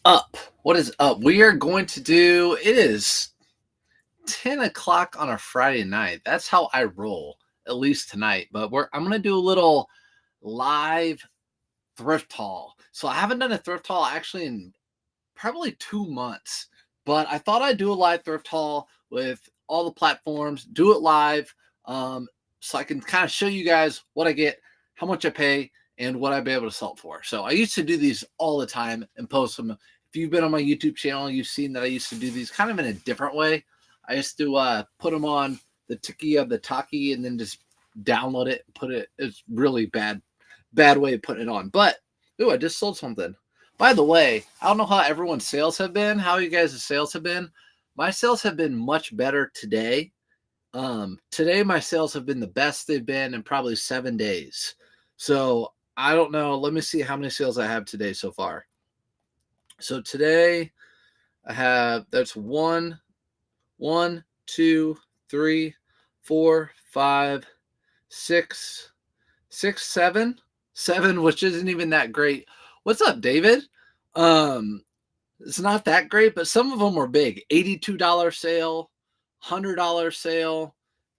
up? What is up? We are going to do, it is 10 o'clock on a Friday night. That's how I roll, at least tonight. But I'm going to do a little live thrift haul. So I haven't done a thrift haul actually in probably 2 months. But I thought I'd do a live thrift haul with all the platforms, do it live, so I can kind of show you guys what I get, how much I pay, and what I'd be able to sell it for. So I used to do these all the time and post them. If you've been on my YouTube channel, you've seen that I used to do these kind of in a different way. I used to put them on the Tiki of the Taki and then just download it, put it. It's really bad way of putting it on. But ooh, I just sold something. By the way, I don't know how everyone's sales have been, how you guys' sales have been. My sales have been much better today. Today my sales have been the best they've been in probably 7 days. So I don't know. Let me see how many sales I have today so far. So today I have, that's 1, 2, 3, 4, 5, 6, 7, which isn't even that great. What's up, David? It's not that great, but some of them were big. $82 sale, $100 sale,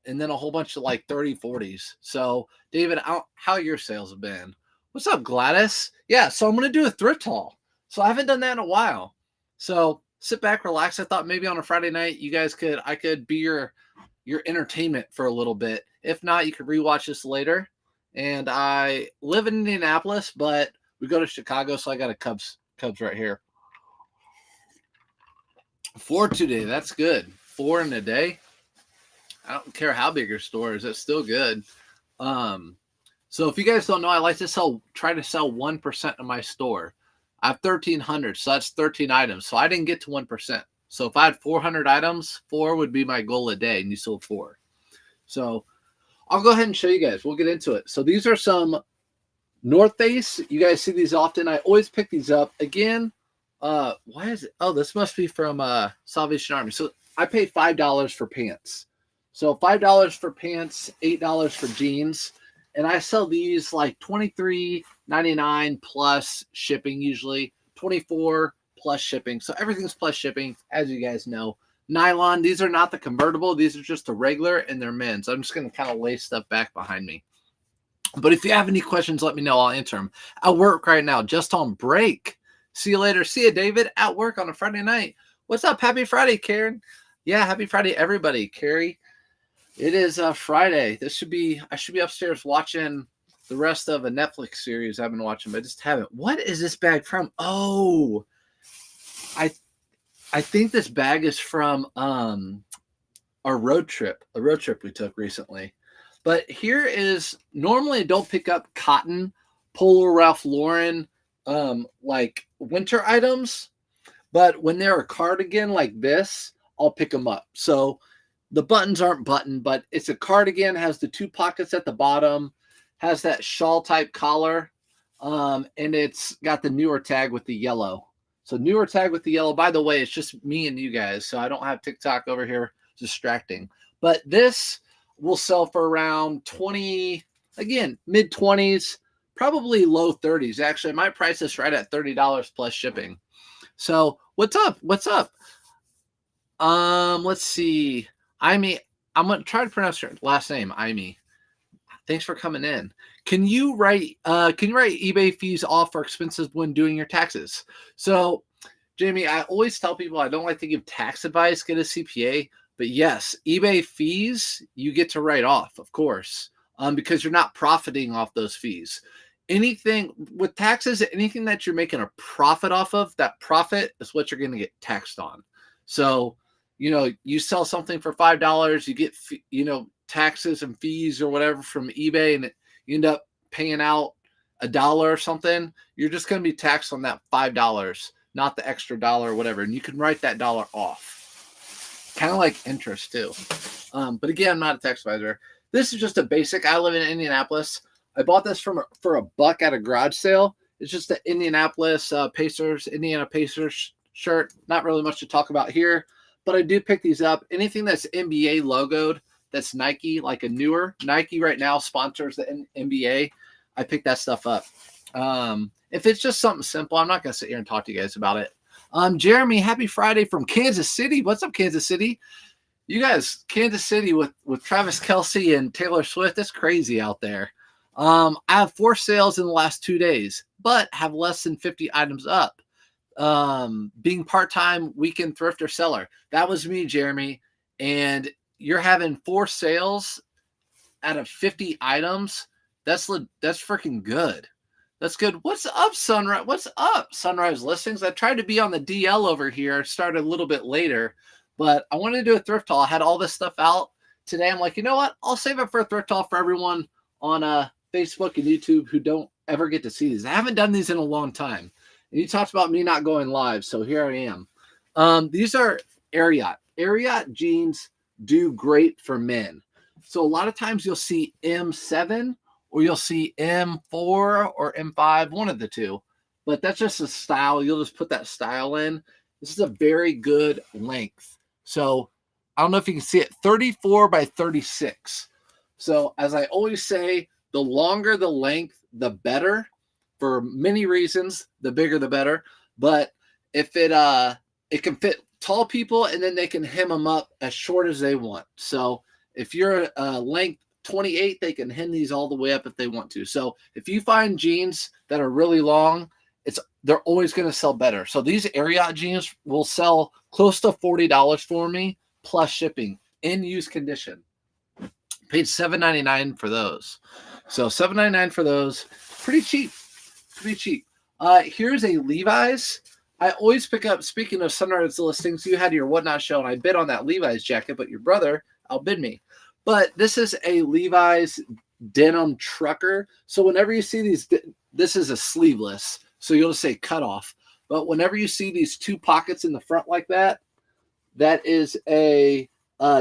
and then a whole bunch of like 30, 40s. So, David, how your sales have been? What's up, Gladys? Yeah, so I'm going to do a thrift haul. So I haven't done that in a while. So sit back, relax. I thought maybe on a Friday night, I could be your entertainment for a little bit. If not, you could rewatch this later. And I live in Indianapolis, but we go to Chicago, so I got a Cubs right here. 4 today. That's good. 4 in a day. I don't care how big your store is. That's still good. So if you guys don't know, I like to try to sell 1% of my store. I have 1,300, so that's 13 items. So I didn't get to 1%. So if I had 400 items, 4 would be my goal a day, and you sold 4. So I'll go ahead and show you guys. We'll get into it. So these are some North Face. You guys see these often. I always pick these up. Again, why is it? Oh, this must be from Salvation Army. So I pay $5 for pants. So $5 for pants, $8 for jeans. And I sell these like $23.99 plus shipping, usually $24 plus shipping. So everything's plus shipping, as you guys know. Nylon, these are not the convertible. These are just the regular, and they're men's. I'm just going to kind of lay stuff back behind me. But if you have any questions, let me know. I'll answer them. At work right now, just on break. See you later. See you, David, at work on a Friday night. What's up? Happy Friday, Karen. Yeah, happy Friday, everybody. Carrie. It is Friday. I should be upstairs watching the rest of a Netflix series I've been watching, but I just haven't. What is this bag from? Oh, I think this bag is from a road trip we took recently. But here is, normally I don't pick up cotton, Polo Ralph Lauren, like winter items. But when they're a cardigan like this, I'll pick them up. So the buttons aren't buttoned, but it's a cardigan, has the 2 pockets at the bottom, has that shawl type collar, and it's got the newer tag with the yellow. So newer tag with the yellow. By the way, it's just me and you guys, so I don't have TikTok over here distracting. But this will sell for around 20, again, mid-20s, probably low 30s. Actually, my price is right at $30 plus shipping. So what's up? What's up? Let's see. I'm going to try to pronounce your last name, Imi. Thanks for coming in. Can you write eBay fees off for expenses when doing your taxes? So, Jamie, I always tell people I don't like to give tax advice, get a CPA, but yes, eBay fees you get to write off, of course, because you're not profiting off those fees. Anything with taxes, anything that you're making a profit off of, that profit is what you're going to get taxed on. So, you sell something for $5, you get, taxes and fees or whatever from eBay, and you end up paying out $1 or something. You're just going to be taxed on that $5, not the extra dollar or whatever. And you can write that dollar off, kind of like interest too. But again, I'm not a tax advisor. This is just a basic. I live in Indianapolis. I bought this for $1 at a garage sale. It's just the Indianapolis Indiana Pacers shirt. Not really much to talk about here. But I do pick these up. Anything that's NBA logoed, that's Nike, like a newer Nike right now sponsors the NBA. I pick that stuff up. If it's just something simple, I'm not going to sit here and talk to you guys about it. Jeremy, happy Friday from Kansas City. What's up, Kansas City? You guys, Kansas City with Travis Kelce and Taylor Swift. That's crazy out there. I have 4 sales in the last 2 days, but have less than 50 items up. Being part-time weekend thrifter seller. That was me, Jeremy. And you're having 4 sales out of 50 items. That's freaking good. That's good. What's up, Sunrise? What's up, Sunrise Listings? I tried to be on the DL over here. Started a little bit later, but I wanted to do a thrift haul. I had all this stuff out today. I'm like, you know what? I'll save it for a thrift haul for everyone on Facebook and YouTube who don't ever get to see these. I haven't done these in a long time. And you talked about me not going live, so here I am. These are Ariat. Ariat jeans do great for men. So a lot of times you'll see M7 or you'll see M4 or M5, one of the two. But that's just a style. You'll just put that style in. This is a very good length. So I don't know if you can see it, 34 by 36. So as I always say, the longer the length, the better. For many reasons, the bigger the better. But if it can fit tall people, and then they can hem them up as short as they want. So if you're length 28, they can hem these all the way up if they want to. So if you find jeans that are really long, they're always going to sell better. So these Ariat jeans will sell close to $40 for me, plus shipping in used condition. Paid $7.99 for those. So $7.99 for those, pretty cheap. Pretty cheap. Here's a Levi's. I always pick up, speaking of Sunrise Listings, you had your Whatnot show, and I bid on that Levi's jacket, but your brother outbid me. But this is a Levi's denim trucker. So whenever you see these, this is a sleeveless, so you'll just say cut off. But whenever you see these 2 pockets in the front like that, that is a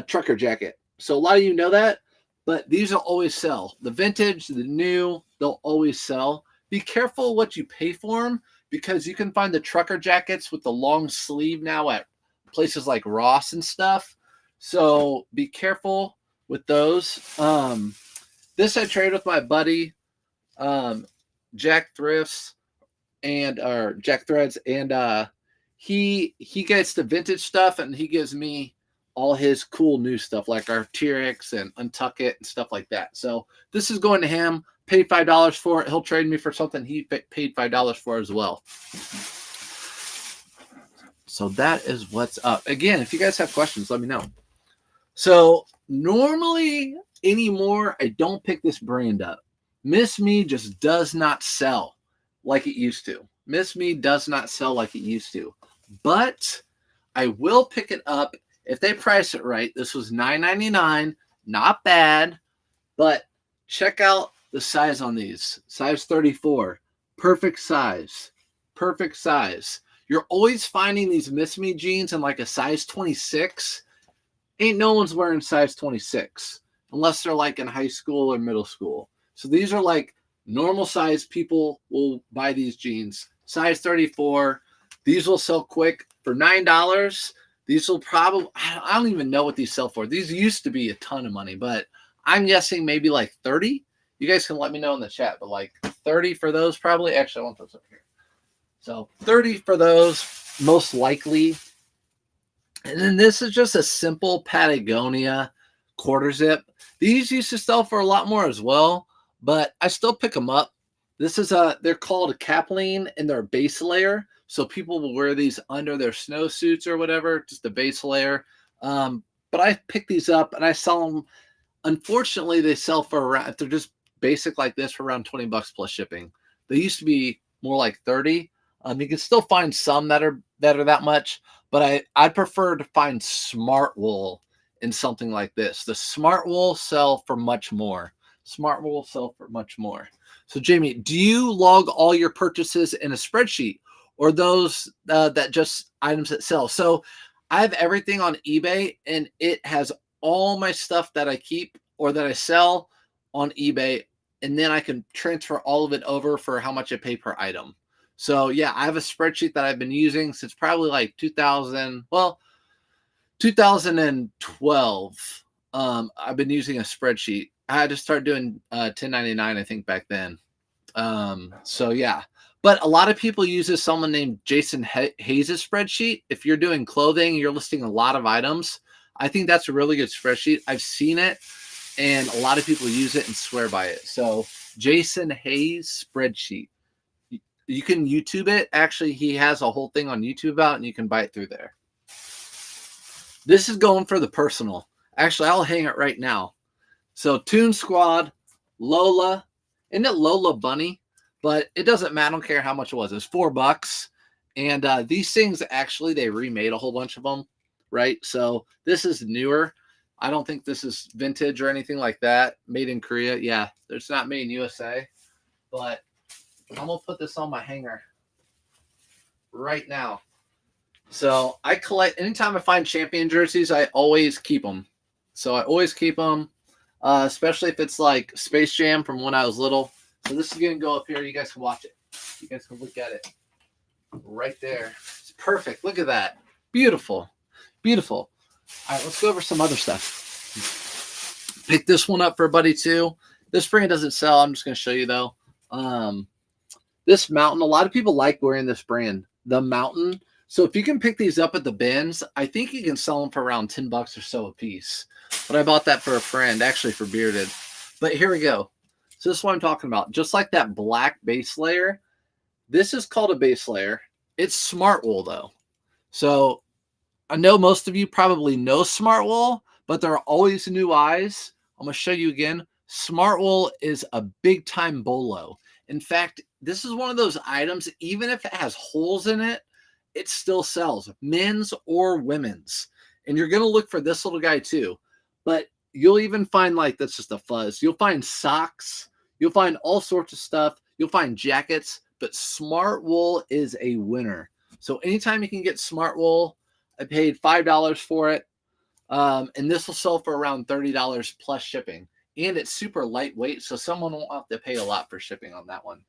trucker jacket. So a lot of you know that, but these will always sell. The vintage, the new, they'll always sell. Be careful what you pay for them, because you can find the trucker jackets with the long sleeve now at places like Ross and stuff. So be careful with those. This I trade with my buddy, Jack Threads, and he gets the vintage stuff, and he gives me all his cool new stuff like our T-Rex and Untuck It and stuff like that. So this is going to him. Paid $5 for it. He'll trade me for something he paid $5 for as well. So that is what's up. Again, if you guys have questions, let me know. So normally anymore, I don't pick this brand up. Miss Me just does not sell like it used to. Miss Me does not sell like it used to. But I will pick it up if they price it right. This was $9.99. Not bad. But check out the size on these. Size 34. Perfect size. Perfect size. You're always finding these Miss Me jeans in like a size 26. Ain't no one's wearing size 26 unless they're like in high school or middle school. So these are like normal size people will buy these jeans. Size 34. These will sell quick for $9. These will probably, I don't even know what these sell for. These used to be a ton of money, but I'm guessing maybe like 30. You guys can let me know in the chat, but like 30 for those probably. Actually, I want those up here. So 30 for those, most likely. And then this is just a simple Patagonia quarter zip. These used to sell for a lot more as well, but I still pick them up. This is they're called a capline, and they're a base layer. So people will wear these under their snowsuits or whatever, just a base layer. But I pick these up and I sell them. Unfortunately, they sell for around, if they're just basic like this, for around $20 plus shipping. They used to be more like 30. You can still find some that are that much, but I prefer to find smart wool in something like this. The smart wool sell for much more. Smart wool sell for much more. So Jamie, do you log all your purchases in a spreadsheet, or those that just items that sell? So I have everything on eBay, and it has all my stuff that I keep or that I sell on eBay, and then I can transfer all of it over for how much I pay per item. So yeah, I have a spreadsheet that I've been using since probably like 2012. I've been using a spreadsheet. I had to start doing 1099, I think, back then. So yeah, But a lot of people use this someone named Jason Hayes' spreadsheet. If you're doing clothing, you're listing a lot of items. I think that's a really good spreadsheet. I've seen it, and a lot of people use it and swear by it. So Jason Hayes spreadsheet. You can YouTube it. Actually, he has a whole thing on YouTube about it, and you can buy it through there. This is going for the personal. Actually, I'll hang it right now. So Toon Squad, Lola. Isn't it Lola Bunny? But it doesn't matter. I don't care how much it was. It's $4. And these things, actually, they remade a whole bunch of them, right? So this is newer. I don't think this is vintage or anything like that. Made in Korea. Yeah, it's not made in USA. But I'm going to put this on my hanger right now. So I collect, anytime I find champion jerseys, I always keep them. So I always keep them, especially if it's like Space Jam from when I was little. So this is going to go up here. You guys can watch it. You guys can look at it right there. It's perfect. Look at that. Beautiful. Beautiful. All right, let's go over some other stuff. Pick this one up for a buddy too. This brand doesn't sell. I'm just going to show you though. This Mountain, a lot of people like wearing this brand, the Mountain. So if you can pick these up at the bins, I think you can sell them for around $10 or so a piece. But I bought that for a friend, actually for Bearded. But here we go. So this is what I'm talking about. Just like that black base layer, this is called a base layer. It's smart wool though. So I know most of you probably know smart wool, but there are always new eyes. I'm going to show you again. Smart wool is a big time bolo. In fact, this is one of those items, even if it has holes in it, it still sells, men's or women's. And you're going to look for this little guy too. But you'll even find, like, that's just a fuzz. You'll find socks. You'll find all sorts of stuff. You'll find jackets. But smart wool is a winner. So anytime you can get smart wool, I paid $5 for it. And this will sell for around $30 plus shipping. And it's super lightweight, so someone won't have to pay a lot for shipping on that one.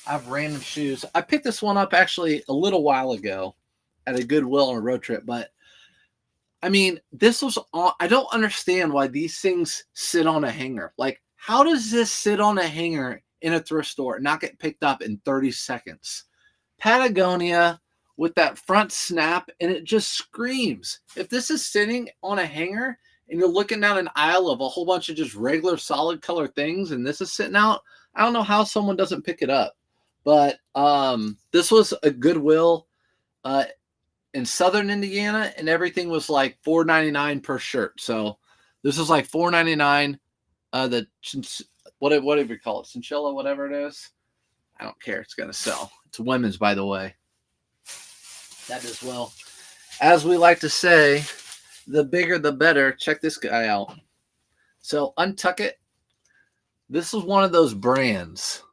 I have random shoes. I picked this one up actually a little while ago at a Goodwill on a road trip, but I mean, this was on, I don't understand why these things sit on a hanger. Like, how does this sit on a hanger in a thrift store and not get picked up in 30 seconds? Patagonia with that front snap, and it just screams. If this is sitting on a hanger and you're looking down an aisle of a whole bunch of just regular solid color things and this is sitting out, I don't know how someone doesn't pick it up. But this was a Goodwill in southern Indiana, and everything was like $4.99 per shirt. So this is like $4.99. Whatever you call it, chinchilla, whatever it is. I don't care. It's gonna sell. It's women's, by the way. That as well. As we like to say, the bigger the better. Check this guy out. So untuck it. This is one of those brands.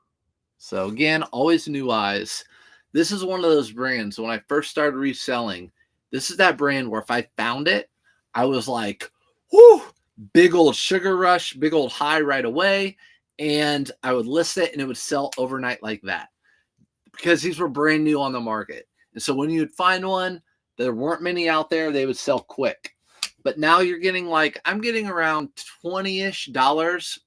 So again, always new eyes. This is one of those brands. When I first started reselling, this is that brand where if I found it, I was like, whoo, big old sugar rush, big old high right away. And I would list it and it would sell overnight like that because these were brand new on the market. And so when you would find one, there weren't many out there, they would sell quick. But now you're getting like, I'm getting around $20-ish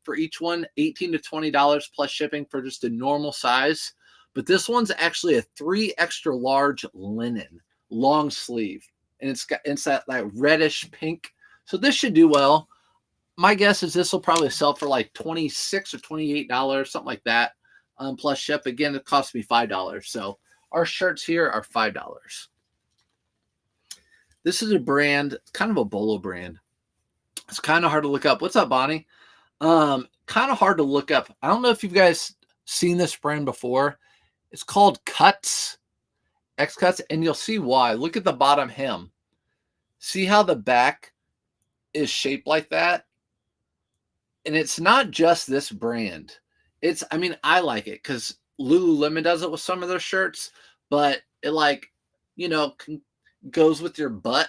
for each one, $18 to $20 plus shipping for just a normal size. But this one's actually a 3 extra large linen, long sleeve. And it's that like reddish pink. So this should do well. My guess is this will probably sell for like $26 or $28, something like that. Plus ship. Again, it cost me $5. So our shirts here are $5. This is a brand, kind of a bolo brand. It's kind of hard to look up. What's up, Bonnie? Kind of hard to look up. I don't know if you guys seen this brand before. It's called Cuts, X Cuts, and you'll see why. Look at the bottom hem. See how the back is shaped like that? And it's not just this brand. I mean, I like it because Lululemon does it with some of their shirts, but it like, goes with your butt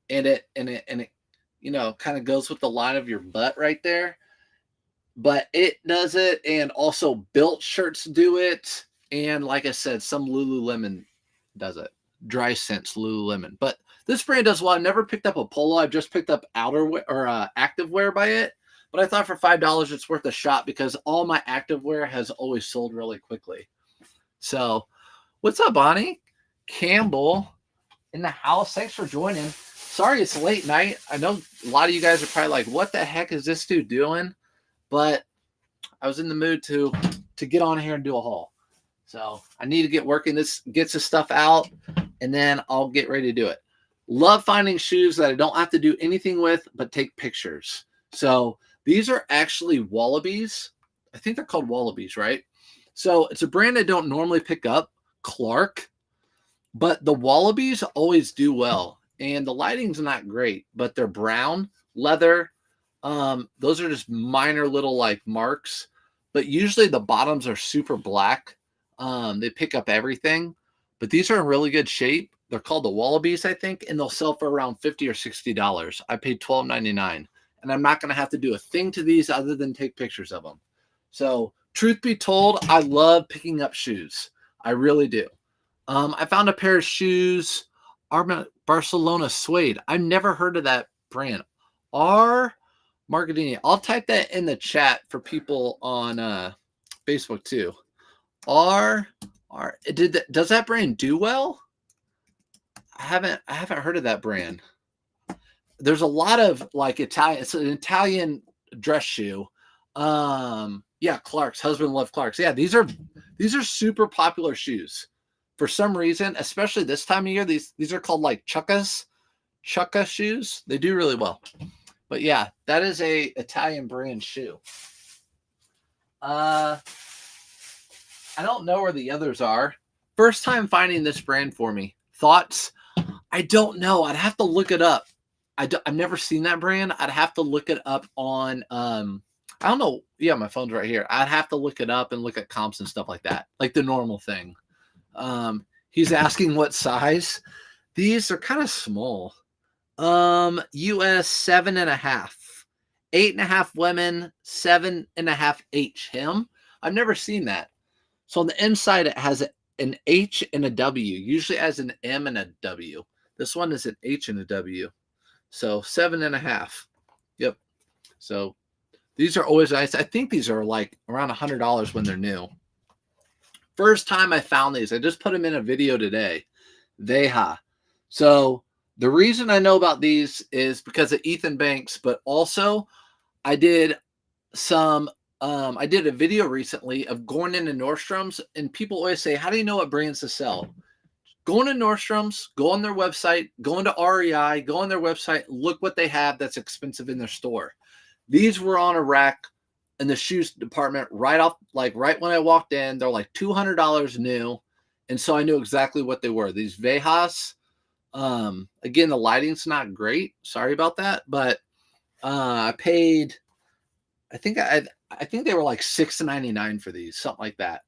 and it kind of goes with the line of your butt right there. But it does it, and also Built shirts do it. And like I said, some Lululemon does it. Dry Sense Lululemon. But this brand does well. I've never picked up a polo. I've just picked up outerwear or activewear by it. But I thought for $5 it's worth a shot because all my activewear has always sold really quickly. So, what's up, Bonnie? Campbell in the house. Thanks for joining. Sorry it's late night. I know a lot of you guys are probably like, what the heck is this dude doing? But I was in the mood to get on here and do a haul. So I need to get working. This gets the stuff out, and then I'll get ready to do it. Love finding shoes that I don't have to do anything with but take pictures. So these are actually Wallabies. I think they're called Wallabies, right? So it's a brand I don't normally pick up, Clark, but the Wallabies always do well. And the lighting's not great, but they're brown, leather. Those are just minor little like marks, but usually the bottoms are super black. They pick up everything, but these are in really good shape. They're called the Wallabies, I think, and they'll sell for around $50 or $60. I paid $12.99, and I'm not going to have to do a thing to these other than take pictures of them. So truth be told, I love picking up shoes. I really do. I found a pair of shoes, Barcelona suede. I've never heard of that brand. Marketing. I'll type that in the chat for people on Facebook too. Does that brand do well? I haven't heard of that brand. There's a lot of like Italian. It's an Italian dress shoe. Yeah, Clark's. Husband love Clark's. Yeah, these are super popular shoes. For some reason, especially this time of year, these are called like Chukka shoes. They do really well. But yeah, that is a Italian brand shoe. I don't know where the others are. First time finding this brand for me. Thoughts? I don't know. I'd have to look it up. I've never seen that brand. I'd have to look it up on I don't know. Yeah, my phone's right here. I'd have to look it up and look at comps and stuff like that. Like the normal thing. He's asking what size. These are kind of small. US 7.5, 8.5 women, 7.5 H him. I've never seen that. So on the inside, it has an H and a W. Usually has an M and a W. This one is an H and a W. So 7.5. Yep. So these are always nice. I think these are like around $100 when they're new. First time I found these, I just put them in a video today. So the reason I know about these is because of Ethan Banks, but also I did I did a video recently of going into Nordstrom's, and people always say, how do you know what brands to sell? Go into Nordstrom's, go on their website, go into REI, go on their website, look what they have that's expensive in their store. These were on a rack in the shoes department right when I walked in. They're like $200 new. And so I knew exactly what they were. These Vejas, again, the lighting's not great. Sorry about that. But I paid, I think they were like $6.99 for these, something like that.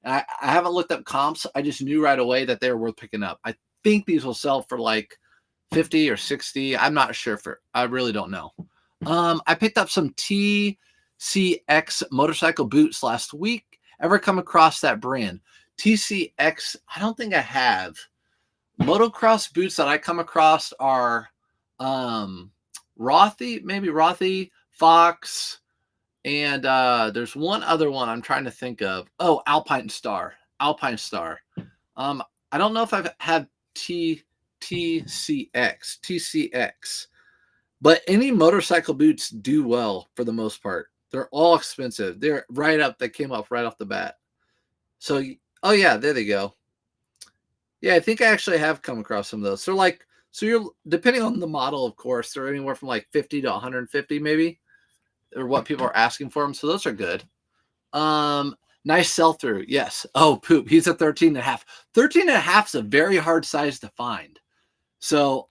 And I haven't looked up comps. I just knew right away that they were worth picking up. I think these will sell for like 50 or 60. I'm not sure I really don't know. I picked up some TCX motorcycle boots last week. Ever come across that brand? TCX, I don't think I have. Motocross boots that I come across are Rothy, Fox, and there's one other one I'm trying to think of. Oh, Alpine Star. I don't know if I've had TCX. But any motorcycle boots do well for the most part. They're all expensive. They came up right off the bat. So, oh yeah, there they go. Yeah, I think I actually have come across some of those. So you're depending on the model, of course, they're anywhere from like 50 to 150 maybe, or what people are asking for them. So those are good. Nice sell-through. Yes. Oh, poop. He's a 13.5. 13.5 is a very hard size to find. So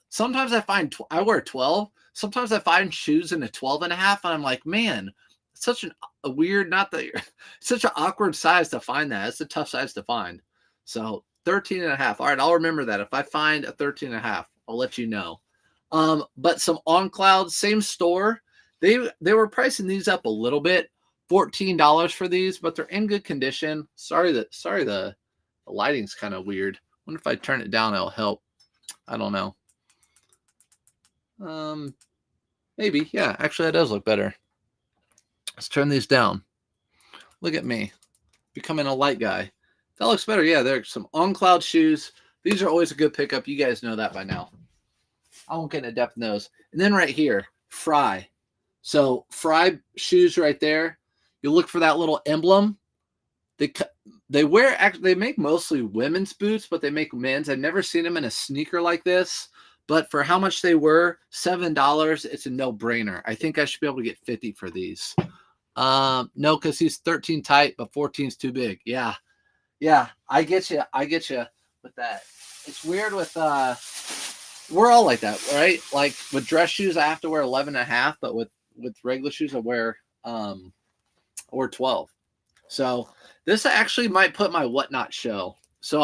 sometimes I find I wear 12. Sometimes I find shoes in a 12.5, and I'm like, man, it's such a weird, such an awkward size to find that. It's a tough size to find. So 13.5. All right, I'll remember that. If I find a 13.5, I'll let you know. But some On Cloud, same store. They were pricing these up a little bit, $14 for these, but they're in good condition. Sorry, the lighting's kind of weird. I wonder if I turn it down, it'll help. I don't know. Maybe. Yeah, actually, that does look better. Let's turn these down. Look at me becoming a light guy. That looks better. Yeah, there's some On Cloud shoes. These are always a good pickup. You guys know that by now. I won't get into depth in those. And then right here, Fry. So Fry shoes right there. You look for that little emblem. They make mostly women's boots, but they make men's. I've never seen them in a sneaker like this. But for how much they were, $7, it's a no-brainer. I think I should be able to get 50 for these. No, because he's 13 tight, but 14 is too big. Yeah. I get you with that. It's weird with we're all like that, right? Like with dress shoes, I have to wear 11 and a half, but with regular shoes, I wear 12. So this actually might put my whatnot show. So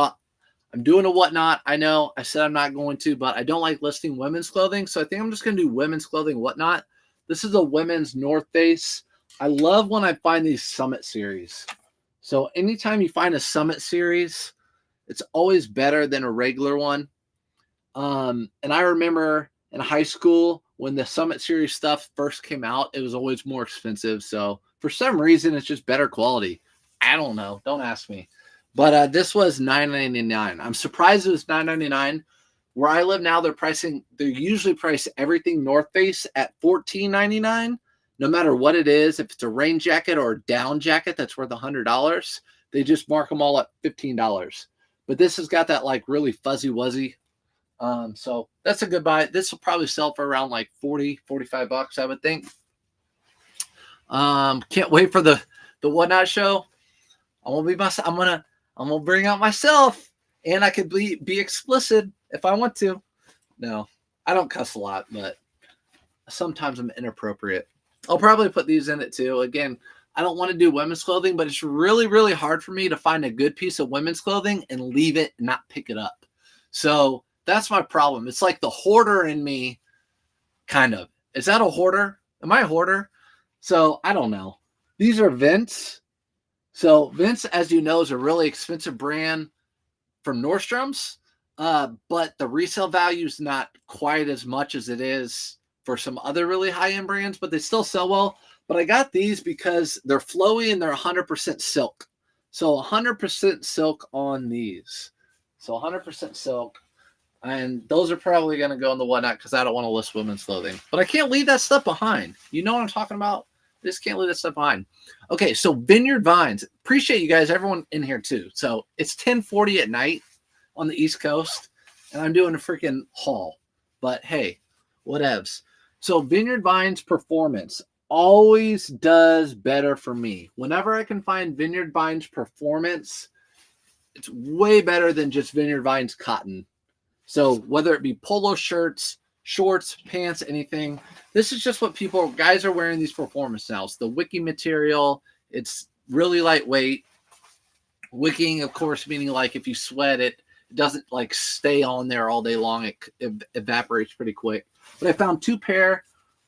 I'm doing a whatnot. I know I said I'm not going to, but I don't like listing women's clothing. So I think I'm just going to do women's clothing whatnot. This is a women's North Face. I love when I find these Summit series. So anytime you find a Summit series, it's always better than a regular one. And I remember in high school when the Summit series stuff first came out, it was always more expensive. So for some reason, it's just better quality. I don't know. Don't ask me. But this was $9.99. I'm surprised it was $9.99. Where I live now, they usually price everything North Face at $14.99. No matter what it is, if it's a rain jacket or a down jacket that's worth $100, they just mark them all at $15. But this has got that like really fuzzy wuzzy. So that's a good buy. This will probably sell for around like 40, 45 bucks, I would think. Can't wait for the whatnot show. I'm gonna bring out myself, and I could be explicit if I want to. No, I don't cuss a lot, but sometimes I'm inappropriate. I'll probably put these in it too. Again, I don't want to do women's clothing, but it's really, really hard for me to find a good piece of women's clothing and leave it and not pick it up. So that's my problem. It's like the hoarder in me, kind of. Is that a hoarder? Am I a hoarder? So I don't know. These are Vince. So Vince, as you know, is a really expensive brand from Nordstrom's, but the resale value is not quite as much as it is for some other really high-end brands, but they still sell well. But I got these because they're flowy and they're 100% silk. So 100% silk on these. So 100% silk. And those are probably going to go in the whatnot because I don't want to list women's clothing. But I can't leave that stuff behind. You know what I'm talking about? I just can't leave that stuff behind. Okay, so Vineyard Vines. Appreciate you guys, everyone in here too. So it's 10:40 at night on the East Coast, and I'm doing a freaking haul. But hey, whatevs. So Vineyard Vines Performance always does better for me. Whenever I can find Vineyard Vines Performance, it's way better than just Vineyard Vines Cotton. So whether it be polo shirts, shorts, pants, anything, this is just what guys are wearing these performance now. It's the wicking material. It's really lightweight. Wicking, of course, meaning like if you sweat it, it doesn't like stay on there all day long. It evaporates pretty quick. But I found two pair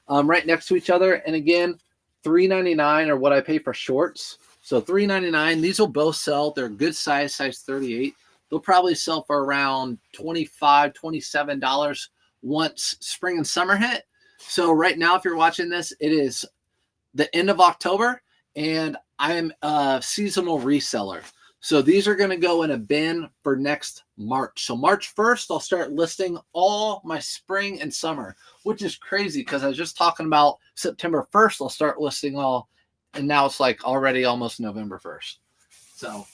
right next to each other. And again, $3.99 are what I pay for shorts. So $3.99. These will both sell. They're good size 38. They'll probably sell for around $25, $27 once spring and summer hit. So right now, if you're watching this, it is the end of October, and I am a seasonal reseller. So these are going to go in a bin for next March. So March 1st, I'll start listing all my spring and summer, which is crazy because I was just talking about September 1st, I'll start listing all, and now it's like already almost November 1st. So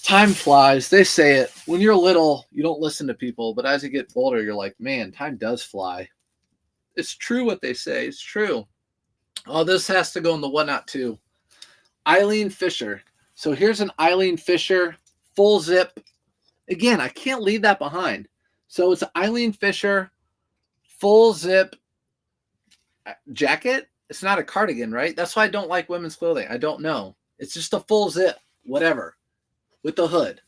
time flies. They say it. When you're little, you don't listen to people, but as you get older, you're like, man, time does fly. It's true what they say. It's true. Oh, this has to go in the whatnot too. Eileen Fisher. So here's an Eileen Fisher full zip. Again, I can't leave that behind. So it's an Eileen Fisher full zip jacket. It's not a cardigan, right? That's why I don't like women's clothing. I don't know. It's just a full zip, whatever, with the hood.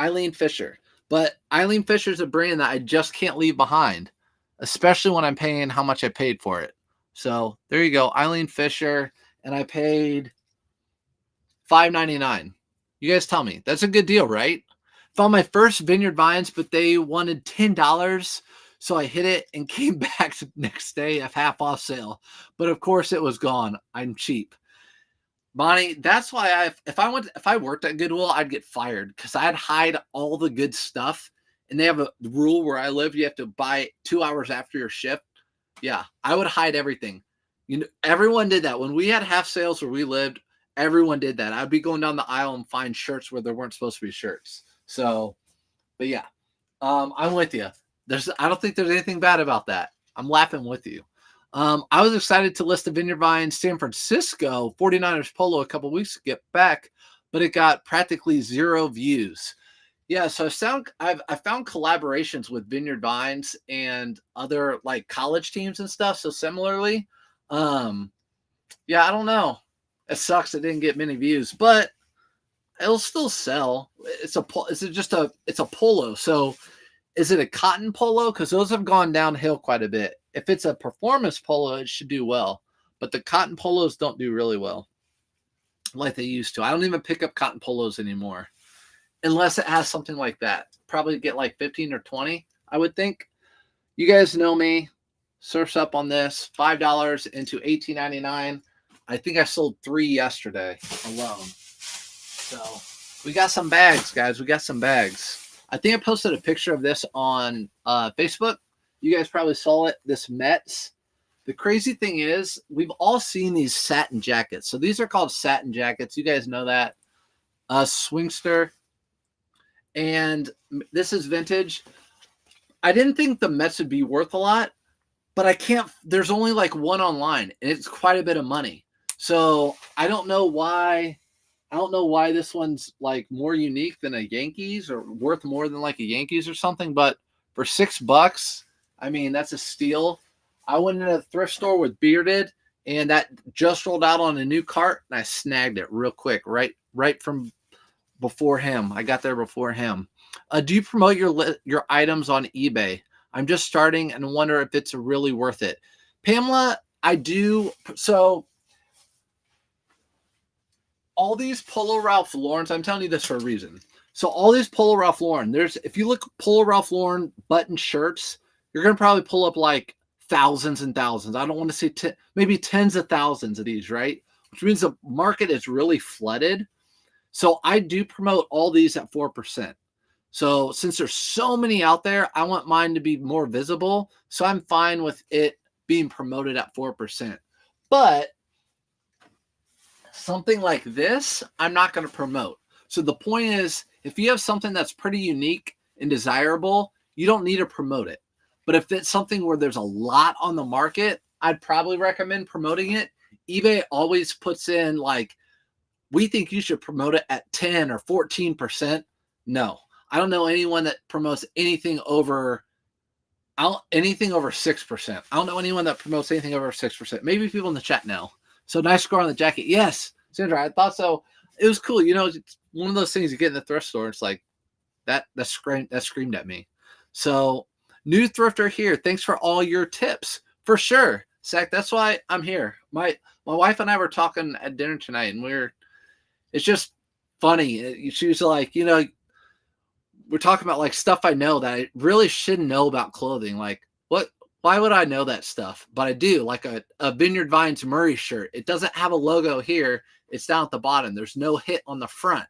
Eileen Fisher. But Eileen Fisher is a brand that I just can't leave behind, especially when I'm paying how much I paid for it. So there you go, Eileen Fisher, and I paid $5.99. You guys tell me. That's a good deal, right? Found my first Vineyard Vines, but they wanted $10. So I hit it and came back the next day of half off sale. But of course it was gone. I'm cheap. Bonnie, that's why if I worked at Goodwill, I'd get fired because I'd hide all the good stuff. And they have a rule where I live, you have to buy 2 hours after your shift. Yeah, I would hide everything. Everyone did that. When we had half sales where we lived, everyone did that. I'd be going down the aisle and find shirts where there weren't supposed to be shirts. So, but yeah, I'm with you. I don't think there's anything bad about that. I'm laughing with you. I was excited to list the Vineyard Vines San Francisco 49ers polo a couple weeks to get back, but it got practically 0 views. Yeah, so I found collaborations with Vineyard Vines and other like college teams and stuff. So similarly, yeah, I don't know. It sucks it didn't get many views, but it'll still sell. It's a polo. So is it a cotton polo? Because those have gone downhill quite a bit. If it's a performance polo, it should do well. But the cotton polos don't do really well like they used to. I don't even pick up cotton polos anymore unless it has something like that. Probably get like 15 or 20, I would think. You guys know me. Surf's up on this. $5 into $18.99. I think I sold 3 yesterday alone. So we got some bags, guys. We got some bags. I think I posted a picture of this on Facebook. You guys probably saw it. This Mets. The crazy thing is, we've all seen these satin jackets. So these are called satin jackets. You guys know that. Swingster. And this is vintage. I didn't think the Mets would be worth a lot, but there's only like one online, and it's quite a bit of money. So I don't know why this one's like more unique than a Yankees or worth more than like a Yankees or something. But for $6, I mean, that's a steal. I went in a thrift store with Bearded, and that just rolled out on a new cart, and I snagged it real quick, right from before him. I got there before him. Do you promote your items on eBay? I'm just starting and wonder if it's really worth it. Pamela, I do. So all these Polo Ralph Lauren's, I'm telling you this for a reason. So all these Polo Ralph Lauren, if you look Polo Ralph Lauren button shirts, you're going to probably pull up like thousands and thousands. I don't want to say maybe tens of thousands of these, right? Which means the market is really flooded. So I do promote all these at 4%. So since there's so many out there, I want mine to be more visible. So I'm fine with it being promoted at 4%. But something like this, I'm not going to promote. So the point is, if you have something that's pretty unique and desirable, you don't need to promote it. But if it's something where there's a lot on the market, I'd probably recommend promoting it. eBay always puts in like, we think you should promote it at 10 or 14%. No, I don't know anyone that promotes anything over 6%. I don't know anyone that promotes anything over 6%. Maybe people in the chat know. So nice score on the jacket. Yes, Sandra, I thought so. It was cool. It's one of those things you get in the thrift store. It's like that screamed at me. So new thrifter here. Thanks for all your tips. For sure. Zach, that's why I'm here. My wife and I were talking at dinner tonight, and it's just funny. She was like, we're talking about like stuff I know that I really shouldn't know about clothing. Like why would I know that stuff? But I do, like a Vineyard Vines Murray shirt. It doesn't have a logo here. It's down at the bottom. There's no hit on the front.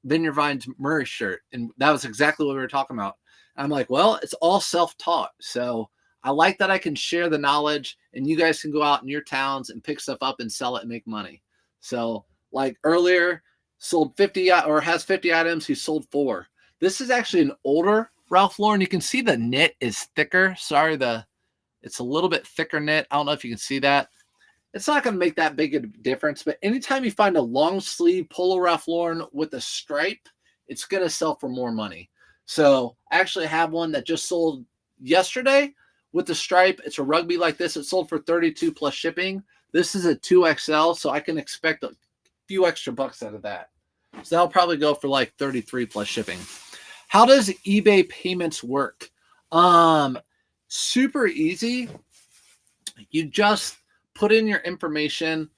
Vineyard Vines Murray shirt. And that was exactly what we were talking about. I'm like, well, it's all self-taught. So I like that I can share the knowledge, and you guys can go out in your towns and pick stuff up and sell it and make money. So like earlier, sold 50 or has 50 items. He sold 4. This is actually an older Ralph Lauren. You can see the knit is thicker. Sorry, it's a little bit thicker knit. I don't know if you can see that. It's not going to make that big a difference, but anytime you find a long sleeve Polo Ralph Lauren with a stripe, it's going to sell for more money. So I actually have one that just sold yesterday with the stripe. It's a rugby like this. It sold for $32 plus shipping. This is a 2XL, so I can expect a few extra bucks out of that. So that'll probably go for like $33 plus shipping. How does eBay payments work? Super easy. You just put in your information,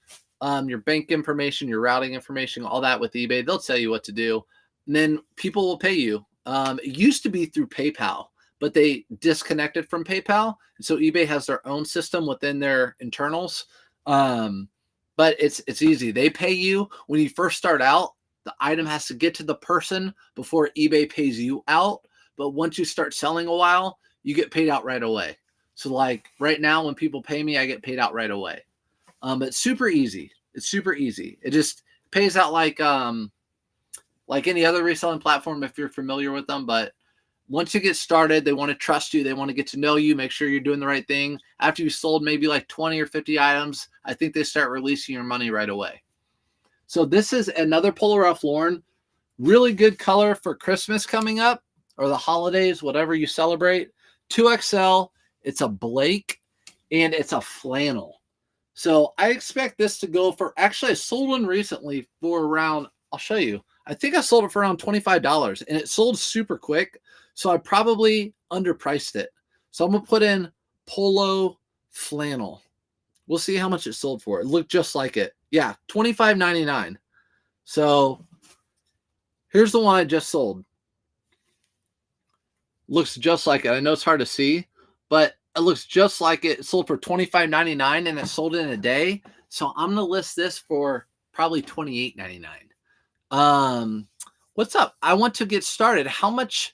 your bank information, your routing information, all that with eBay. They'll tell you what to do. And then people will pay you. It used to be through PayPal, but they disconnected from PayPal. So eBay has their own system within their internals. But it's easy. They pay you when you first start out. The item has to get to the person before eBay pays you out. But once you start selling a while, you get paid out right away. So like right now, when people pay me, I get paid out right away. It's super easy. It's super easy. It just pays out like any other reselling platform if you're familiar with them. But once you get started, they want to trust you. They want to get to know you, make sure you're doing the right thing. After you sold maybe like 20 or 50 items, I think they start releasing your money right away. So this is another Polo Ralph Lauren. Really good color for Christmas coming up or the holidays, whatever you celebrate. 2XL. It's a Blake and it's a flannel. So I expect this to go for, actually I sold one recently for around, I'll show you. I think I sold it for around $25 and it sold super quick. So I probably underpriced it. So I'm going to put in Polo flannel. We'll see how much it sold for. It looked just like it. Yeah, $25.99. So here's the one I just sold. Looks just like it. I know it's hard to see, but it looks just like it. It sold for $25.99 and it sold in a day. So I'm going to list this for probably $28.99. What's up? I want to get started. How much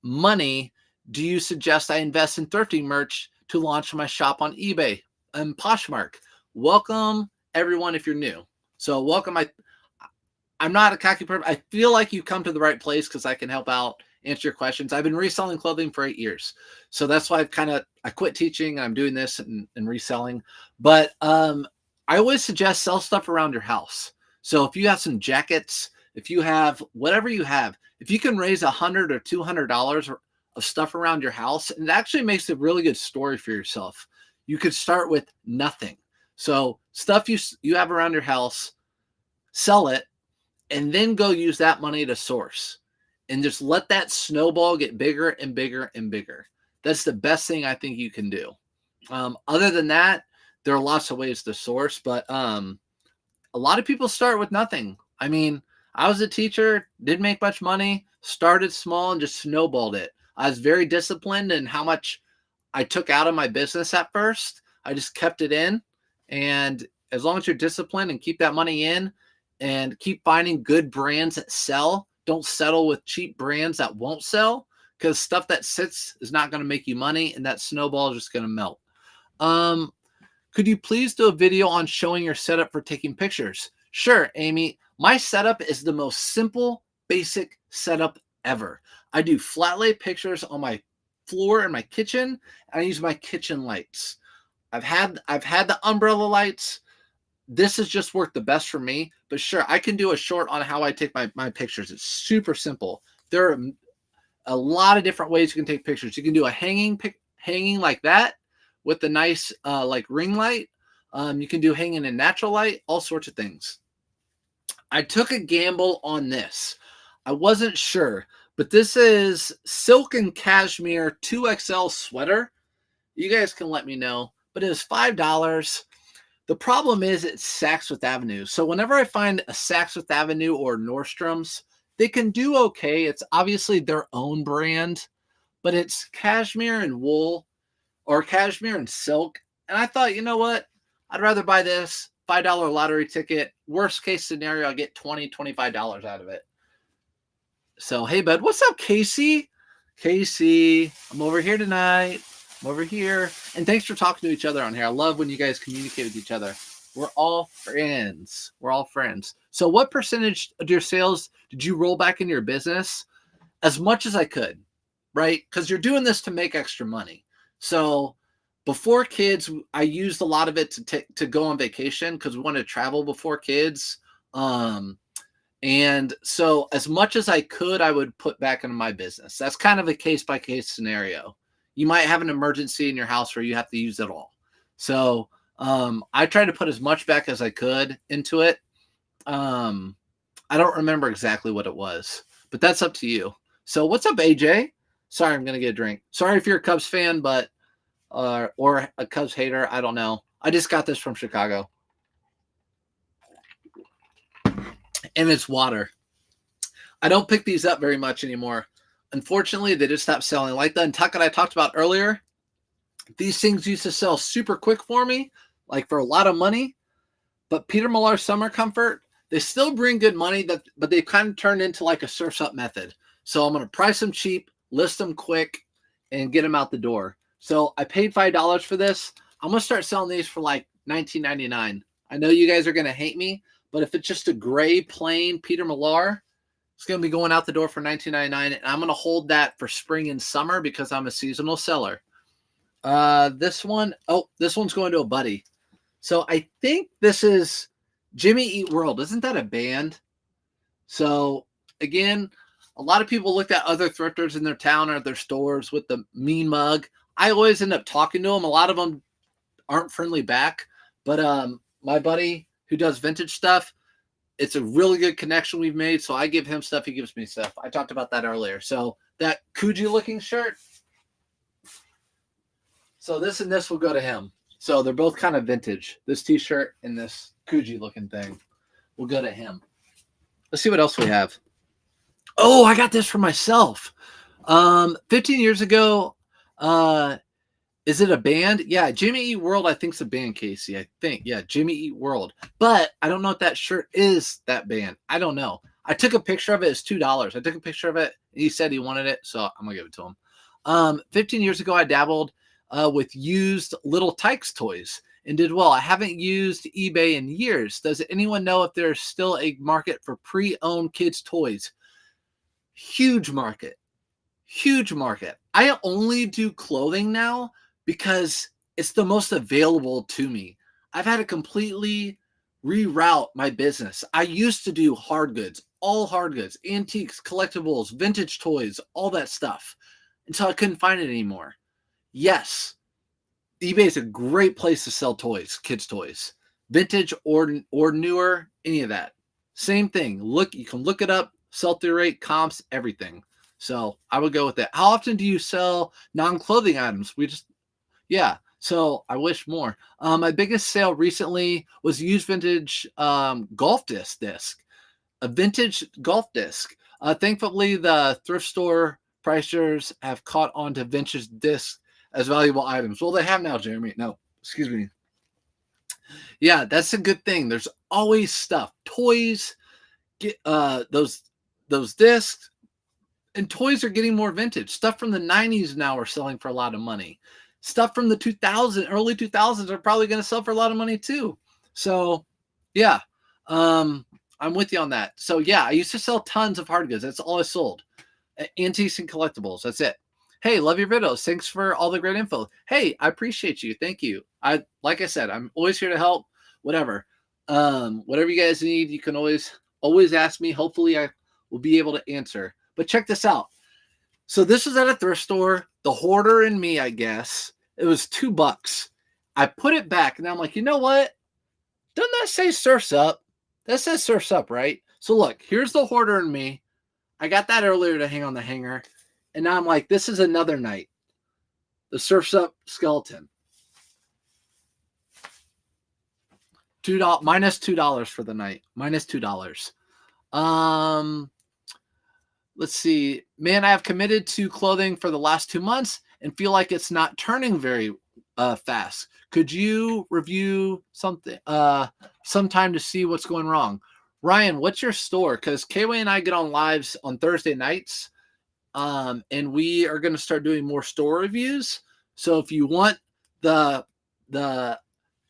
money do you suggest I invest in thrifting merch to launch my shop on eBay? And Poshmark. Welcome everyone if you're new. So welcome. I'm not a cocky person. I feel like you come to the right place because I can help out, answer your questions. I've been reselling clothing for 8 years. So that's why I quit teaching. I'm doing this and reselling. But I always suggest sell stuff around your house. So if you have some jackets, if you have whatever you have, if you can raise $100 or $200 of stuff around your house, and it actually makes a really good story for yourself. You could start with nothing. So stuff you have around your house, sell it, and then go use that money to source. And just let that snowball get bigger and bigger and bigger. That's the best thing I think you can do. Other than that, there are lots of ways to source, but a lot of people start with nothing. I mean, I was a teacher, didn't make much money, started small and just snowballed it. I was very disciplined in how much I took out of my business at first. I just kept it in. And as long as you're disciplined and keep that money in and keep finding good brands that sell, don't settle with cheap brands that won't sell, because stuff that sits is not going to make you money and that snowball is just going to melt. Could you please do a video on showing your setup for taking pictures? Sure, Amy. My setup is the most simple, basic setup ever. I do flat lay pictures on my floor in my kitchen, and I use my kitchen lights. I've had the umbrella lights. This has just worked the best for me, but sure, I can do a short on how I take my pictures. It's super simple. There are a lot of different ways you can take pictures. You can do a hanging like that with the nice like ring light. You can do hanging in natural light, all sorts of things. I took a gamble on this. I wasn't sure, but this is silk and cashmere 2XL sweater. You guys can let me know, but it was $5. The problem is it's Saks Fifth Avenue. So whenever I find a Saks Fifth Avenue or Nordstrom's, they can do okay. It's obviously their own brand, but it's cashmere and wool or cashmere and silk. And I thought, you know what? I'd rather buy this $5 lottery ticket. Worst case scenario, I get $20, $25 out of it. So, hey, bud, what's up, Casey? Casey, I'm over here tonight. I'm over here. And thanks for talking to each other on here. I love when you guys communicate with each other. We're all friends. We're all friends. So what percentage of your sales did you roll back into your business? As much as I could, right? Because you're doing this to make extra money. So before kids, I used a lot of it to go on vacation because we wanted to travel before kids. And so as much as I could, I would put back into my business. That's kind of a case-by-case scenario. You might have an emergency in your house where you have to use it all. So I tried to put as much back as I could into it. I don't remember exactly what it was, but that's up to you. So what's up, AJ? Sorry, I'm going to get a drink. Sorry if you're a Cubs fan, but or a Cubs hater. I don't know. I just got this from Chicago. And it's water. I don't pick these up very much anymore. unfortunately, they just stopped selling. Like the Untuckit I talked about earlier, these things used to sell super quick for me, like for a lot of money. But Peter Millar Summer Comfort, they still bring good money, but they've kind of turned into like a Surf's Up method. So I'm going to price them cheap, list them quick, and get them out the door. So I paid $5 for this. I'm going to start selling these for like $19.99. I know you guys are going to hate me, but if it's just a gray, plain Peter Millar, it's going to be going out the door for $19.99. And I'm going to hold that for spring and summer because I'm a seasonal seller. This one's going to a buddy. So I think this is Jimmy Eat World. Isn't that a band? So again, a lot of people looked at other thrifters in their town or their stores with the mean mug. I always end up talking to them. A lot of them aren't friendly back. But my buddy who does vintage stuff, it's a really good connection we've made. So I give him stuff. He gives me stuff. I talked about that earlier. So that Coogee looking shirt. So this and this will go to him. So they're both kind of vintage. This t-shirt and this Coogee looking thing will go to him. Let's see what else we have. Oh, I got this for myself. 15 years ago, is it a band? Yeah, Jimmy Eat World, I think, is a band, Casey. I think. Yeah, Jimmy Eat World. But I don't know if that shirt is that band. I don't know. I took a picture of it. It's $2. I took a picture of it. He said he wanted it, so I'm going to give it to him. 15 years ago, I dabbled with used Little Tykes toys and did well. I haven't used eBay in years. Does anyone know if there's still a market for pre-owned kids' toys? Huge market. Huge market. I only do clothing now because it's the most available to me. I've had to completely reroute my business. I used to do hard goods, all hard goods, antiques, collectibles, vintage toys, all that stuff until I couldn't find it anymore. Yes, eBay is a great place to sell toys, kids' toys, vintage or newer, any of that. Same thing. Look, you can look it up, sell-through rate, comps, everything. So I would go with that. How often do you sell non-clothing items? So I wish more. My biggest sale recently was used vintage golf disc, a vintage golf disc. Thankfully, the thrift store pricers have caught on to vintage discs as valuable items. Well, they have now, Jeremy. No, excuse me. Yeah, that's a good thing. There's always stuff. Toys, get those discs, and toys are getting more vintage. Stuff from the 90s now are selling for a lot of money. Stuff from the early 2000s are probably going to sell for a lot of money too. So, yeah, I'm with you on that. So, yeah, I used to sell tons of hard goods. That's all I sold. Antiques and collectibles. That's it. Hey, love your videos. Thanks for all the great info. Hey, I appreciate you. Thank you. Like I said, I'm always here to help. Whatever. Whatever you guys need, you can always ask me. Hopefully, I will be able to answer. But check this out. So this was at a thrift store. The hoarder in me, I guess. It was $2. I put it back, and I'm like, you know what? Doesn't that say Surf's Up? That says Surf's Up, right? So look, here's the hoarder in me. I got that earlier to hang on the hanger. And now I'm like, this is another night. The Surf's Up skeleton. $2 minus $2 for the night. Minus $2. Let's see. Man, I have committed to clothing for the last 2 months and feel like it's not turning very fast. Could you review something sometime to see what's going wrong? Ryan, what's your store? Because K-Way and I get on lives on Thursday nights. And we are going to start doing more store reviews. So if you want the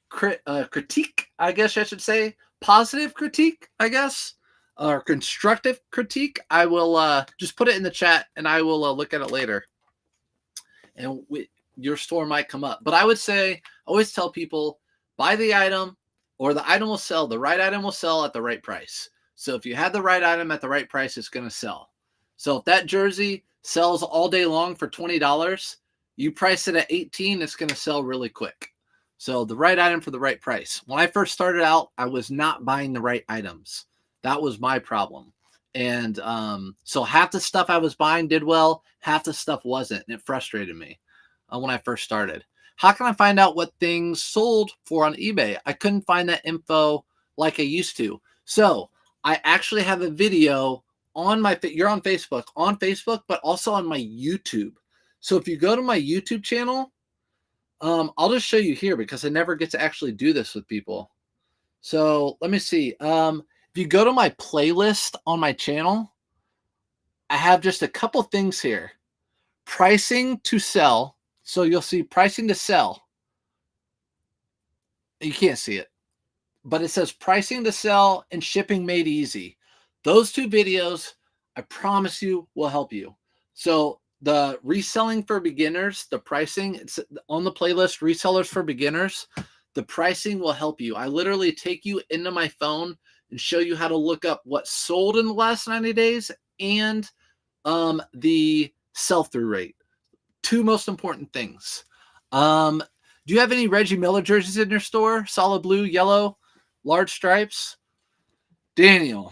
critique, I guess I should say, positive critique, I guess, or constructive critique, I will just put it in the chat and I will look at it later. And your store might come up. But I would say, I always tell people, buy the item or the item will sell. The right item will sell at the right price. So if you have the right item at the right price, it's going to sell. So if that jersey sells all day long for $20, you price it at $18, it's going to sell really quick. So the right item for the right price. When I first started out, I was not buying the right items. That was my problem. And so half the stuff I was buying did well, half the stuff wasn't. And it frustrated me when I first started. How can I find out what things sold for on eBay? I couldn't find that info like I used to. So I actually have a video you're on Facebook, but also on my YouTube. So if you go to my YouTube channel, I'll just show you here because I never get to actually do this with people. So let me see. If you go to my playlist on my channel, I have just a couple things here. Pricing to sell. So you'll see pricing to sell. You can't see it, but it says pricing to sell and shipping made easy. Those two videos, I promise you, will help you. So the reselling for beginners, the pricing, it's on the playlist, resellers for beginners. The pricing will help you. I literally take you into my phone and show you how to look up what sold in the last 90 days and the sell-through rate. Two most important things. Do you have any Reggie Miller jerseys in your store? Solid blue, yellow, large stripes? Daniel.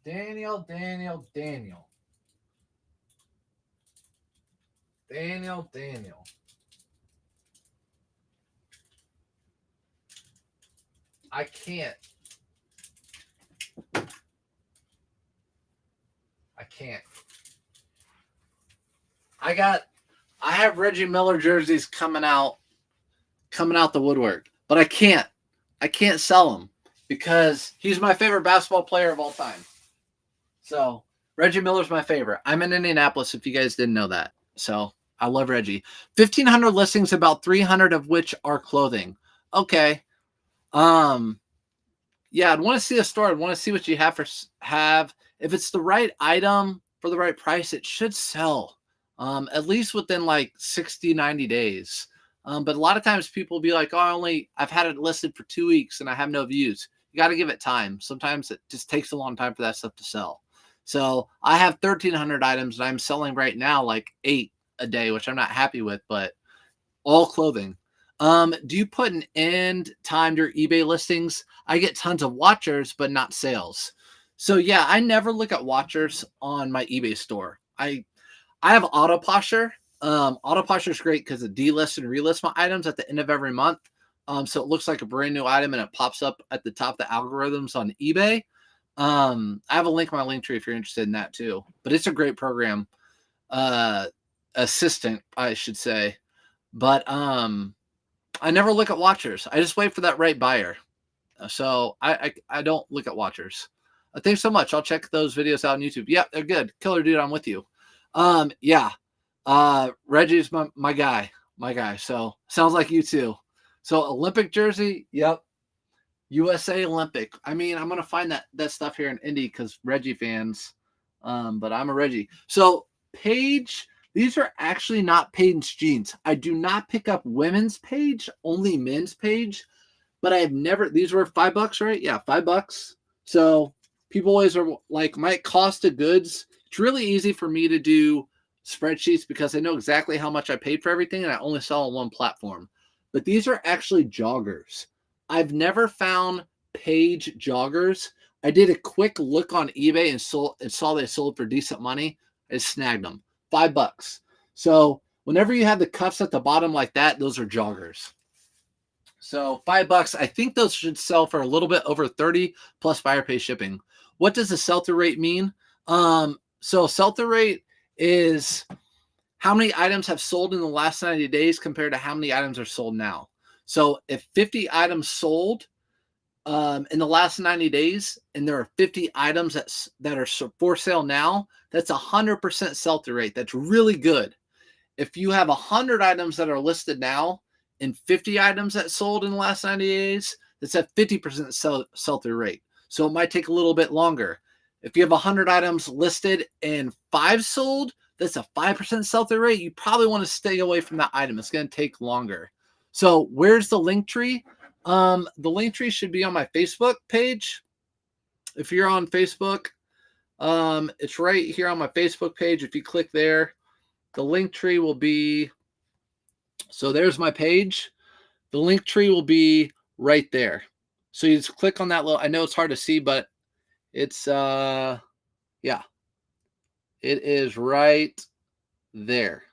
Daniel. I can't. I have Reggie Miller jerseys coming out the woodwork, but I can't sell them because he's my favorite basketball player of all time. So Reggie Miller's my favorite. I'm in Indianapolis, if you guys didn't know that. So I love Reggie. 1,500 listings, about 300 of which are clothing. Okay. Yeah, I'd want to see a store. I'd want to see what you have. If it's the right item for the right price, it should sell. At least within like 60, 90 days. But a lot of times people will be like, oh, I've had it listed for 2 weeks and I have no views. You got to give it time. Sometimes it just takes a long time for that stuff to sell. So I have 1,300 items and I'm selling right now like 8 a day, which I'm not happy with, but all clothing. Do you put an end time to your eBay listings? I get tons of watchers, but not sales. So yeah, I never look at watchers on my eBay store. I have Autoposher. Autoposher is great because it delists and relists my items at the end of every month. So it looks like a brand new item and it pops up at the top of the algorithms on eBay. I have a link in my link tree if you're interested in that too. But it's a great program. Assistant, I should say. But I never look at watchers. I just wait for that right buyer. So I don't look at watchers. Thanks so much. I'll check those videos out on YouTube. Yeah, they're good. Killer dude, I'm with you. Yeah. Reggie's my guy. So sounds like you too. So Olympic jersey, yep. USA Olympic. I mean, I'm gonna find that stuff here in Indy because Reggie fans. But I'm a Reggie. So Paige, these are actually not Paige's jeans. I do not pick up women's Paige, only men's Paige. But I've never. These were $5, right? Yeah, $5. So people always are like, my cost of goods. It's really easy for me to do spreadsheets because I know exactly how much I paid for everything and I only sell on one platform. But these are actually joggers. I've never found Paige joggers. I did a quick look on eBay and saw they sold for decent money. I snagged them. $5. So whenever you have the cuffs at the bottom like that, those are joggers. So $5. I think those should sell for a little bit over 30 plus buyer pay shipping. What does the sell-through rate mean? So sell-through rate is how many items have sold in the last 90 days compared to how many items are sold now. So if 50 items sold in the last 90 days and there are 50 items that are for sale now, that's 100% sell-through rate. That's really good. If you have 100 items that are listed now and 50 items that sold in the last 90 days, that's a 50% sell-through rate. So it might take a little bit longer. If you have 100 items listed and 5 sold, that's a 5% sell-through rate. You probably want to stay away from that item. It's going to take longer. So where's the link tree? The link tree should be on my Facebook page. If you're on Facebook, it's right here on my Facebook page. If you click there, the link tree will be, so there's my page. The link tree will be right there. So you just click on that little, I know it's hard to see, but it's, yeah, it is right there.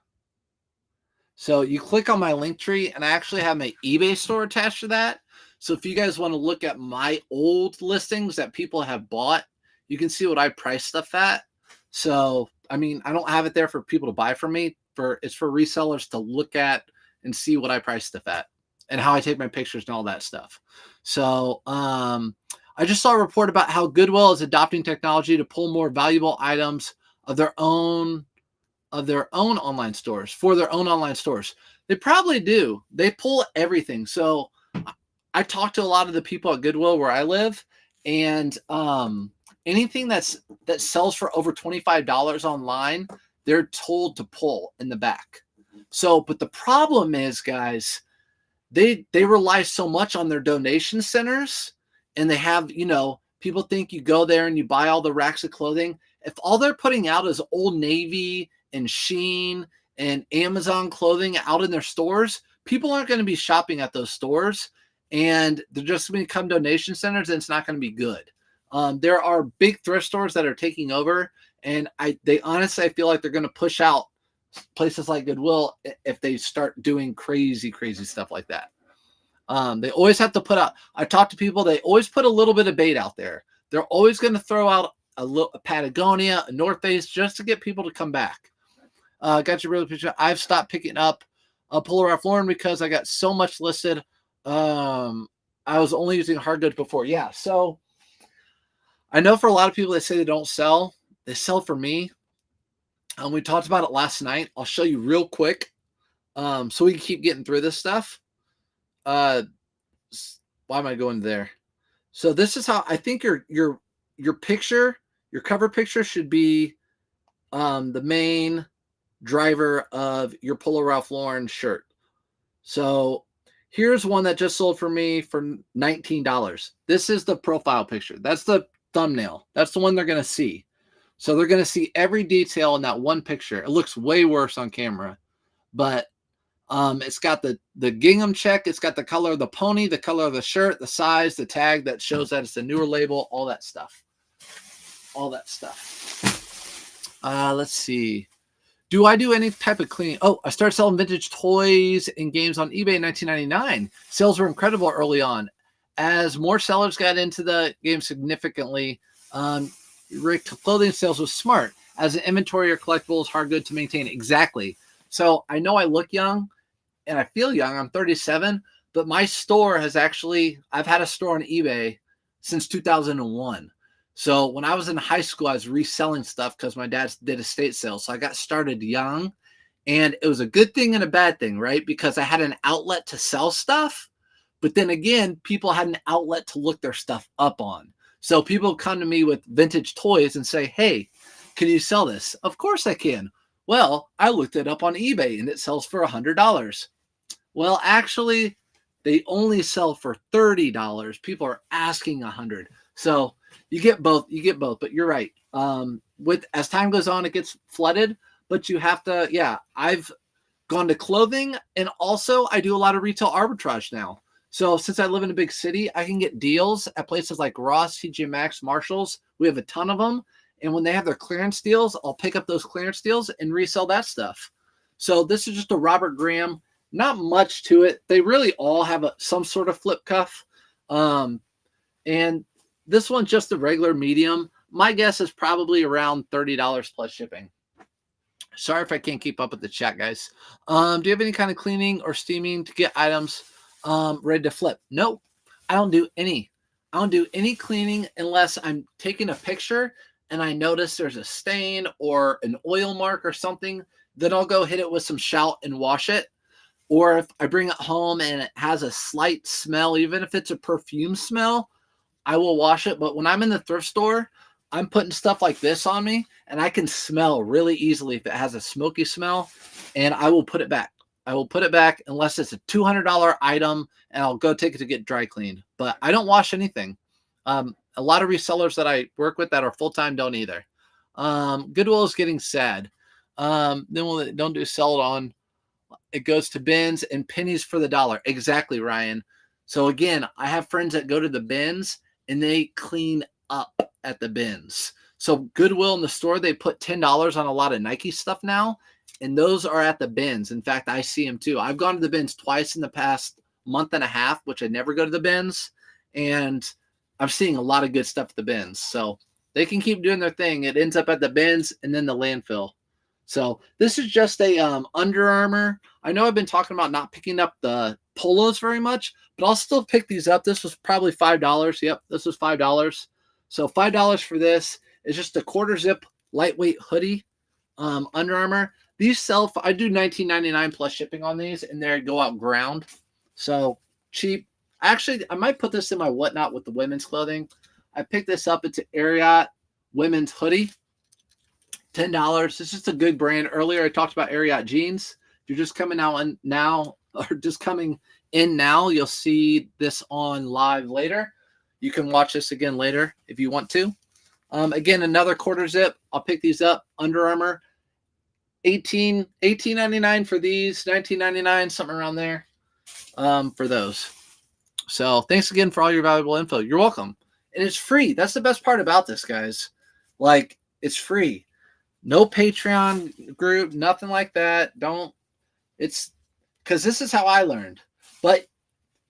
So you click on my link tree and I actually have my eBay store attached to that. So if you guys want to look at my old listings that people have bought, you can see what I price stuff at. So, I mean, I don't have it there for people to buy from me. It's for resellers to look at and see what I price stuff at and how I take my pictures and all that stuff. So, I just saw a report about how Goodwill is adopting technology to pull more valuable items of their own online stores for their own online stores. They probably do. They pull everything. So I talked to a lot of the people at Goodwill where I live, and anything that sells for over $25 online, they're told to pull in the back. So, but the problem is, guys, they rely so much on their donation centers, and they have, people think you go there and you buy all the racks of clothing. If all they're putting out is Old Navy and Shein and Amazon clothing out in their stores, people aren't going to be shopping at those stores, and they're just going to become donation centers, and it's not going to be good. There are big thrift stores that are taking over, and I feel like they're going to push out places like Goodwill if they start doing crazy stuff like that. They always have to put out, I talk to people, they always put a little bit of bait out there. They're always going to throw out a Patagonia, a North Face, just to get people to come back. Got your real picture. I've stopped picking up a Polo Ralph Lauren because I got so much listed. I was only using hard goods before. Yeah. So I know for a lot of people that say they don't sell, they sell for me. We talked about it last night. I'll show you real quick. So we can keep getting through this stuff. Why am I going there? So this is how I think your picture, your cover picture should be the main driver of your Polo Ralph Lauren shirt. So here's one that just sold for me for $19. This is the profile picture. That's the thumbnail. That's the one they're going to see. So they're going to see every detail in that one picture. It looks way worse on camera, but it's got the gingham check. It's got the color of the pony, the color of the shirt, the size, the tag that shows that it's a newer label, all that stuff. Let's see. Do I do any type of cleaning? Oh, I started selling vintage toys and games on eBay in 1999. Sales were incredible early on. As more sellers got into the game significantly, clothing sales was smart as an inventory or collectibles, hard good to maintain. Exactly. So I know I look young and I feel young. I'm 37, but my store I've had a store on eBay since 2001. So when I was in high school, I was reselling stuff because my dad did estate sales. So I got started young, and it was a good thing and a bad thing, right? Because I had an outlet to sell stuff, but then again, people had an outlet to look their stuff up on. So people come to me with vintage toys and say, hey, can you sell this? Of course I can. Well, I looked it up on eBay and it sells for $100. Well, actually, they only sell for $30. People are asking $100. So you get both, but you're right. As time goes on, it gets flooded, but you have to, I've gone to clothing, and also I do a lot of retail arbitrage now. So since I live in a big city, I can get deals at places like Ross, TJ Maxx, Marshalls. We have a ton of them. And when they have their clearance deals, I'll pick up those clearance deals and resell that stuff. So this is just a Robert Graham, not much to it. They really all have some sort of flip cuff. And this one's just a regular medium. My guess is probably around $30 plus shipping. Sorry if I can't keep up with the chat, guys. Do you have any kind of cleaning or steaming to get items ready to flip? Nope, I don't do any. I don't do any cleaning unless I'm taking a picture and I notice there's a stain or an oil mark or something. Then I'll go hit it with some Shout and wash it. Or if I bring it home and it has a slight smell, even if it's a perfume smell, I will wash it. But when I'm in the thrift store, I'm putting stuff like this on me, and I can smell really easily if it has a smoky smell, and I will put it back. I will put it back unless it's a $200 item, and I'll go take it to get dry cleaned. But I don't wash anything. A lot of resellers that I work with that are full-time don't either. Goodwill is getting sad. Then we'll don't do sell it on. It goes to bins and pennies for the dollar. Exactly, Ryan. So again, I have friends that go to the bins and they clean up at the bins. So Goodwill in the store, they put $10 on a lot of Nike stuff now, and those are at the bins. In fact, I see them too. I've gone to the bins twice in the past month and a half, which I never go to the bins, and I'm seeing a lot of good stuff at the bins. So they can keep doing their thing. It ends up at the bins and then the landfill. So this is just a Under Armour. I know I've been talking about not picking up the polos very much, but I'll still pick these up. This was probably $5. Yep, this was $5. So $5 for this. It's just a quarter zip lightweight hoodie. Under Armour. These sell for, I do $19.99 plus shipping on these, and they go out ground. So cheap. Actually, I might put this in my whatnot with the women's clothing. I picked this up. It's an Ariat women's hoodie. $10. It's just a good brand. Earlier, I talked about Ariat jeans. If you're just coming out now, or just coming in now, you'll see this on live later. You can watch this again later if you want to. Again, another quarter zip. I'll pick these up. Under Armour. $18.99 for these. $19.99, something around there, for those. So thanks again for all your valuable info. You're welcome. And it's free. That's the best part about this, guys. Like, it's free. No Patreon group, nothing like that. It's because this is how I learned. But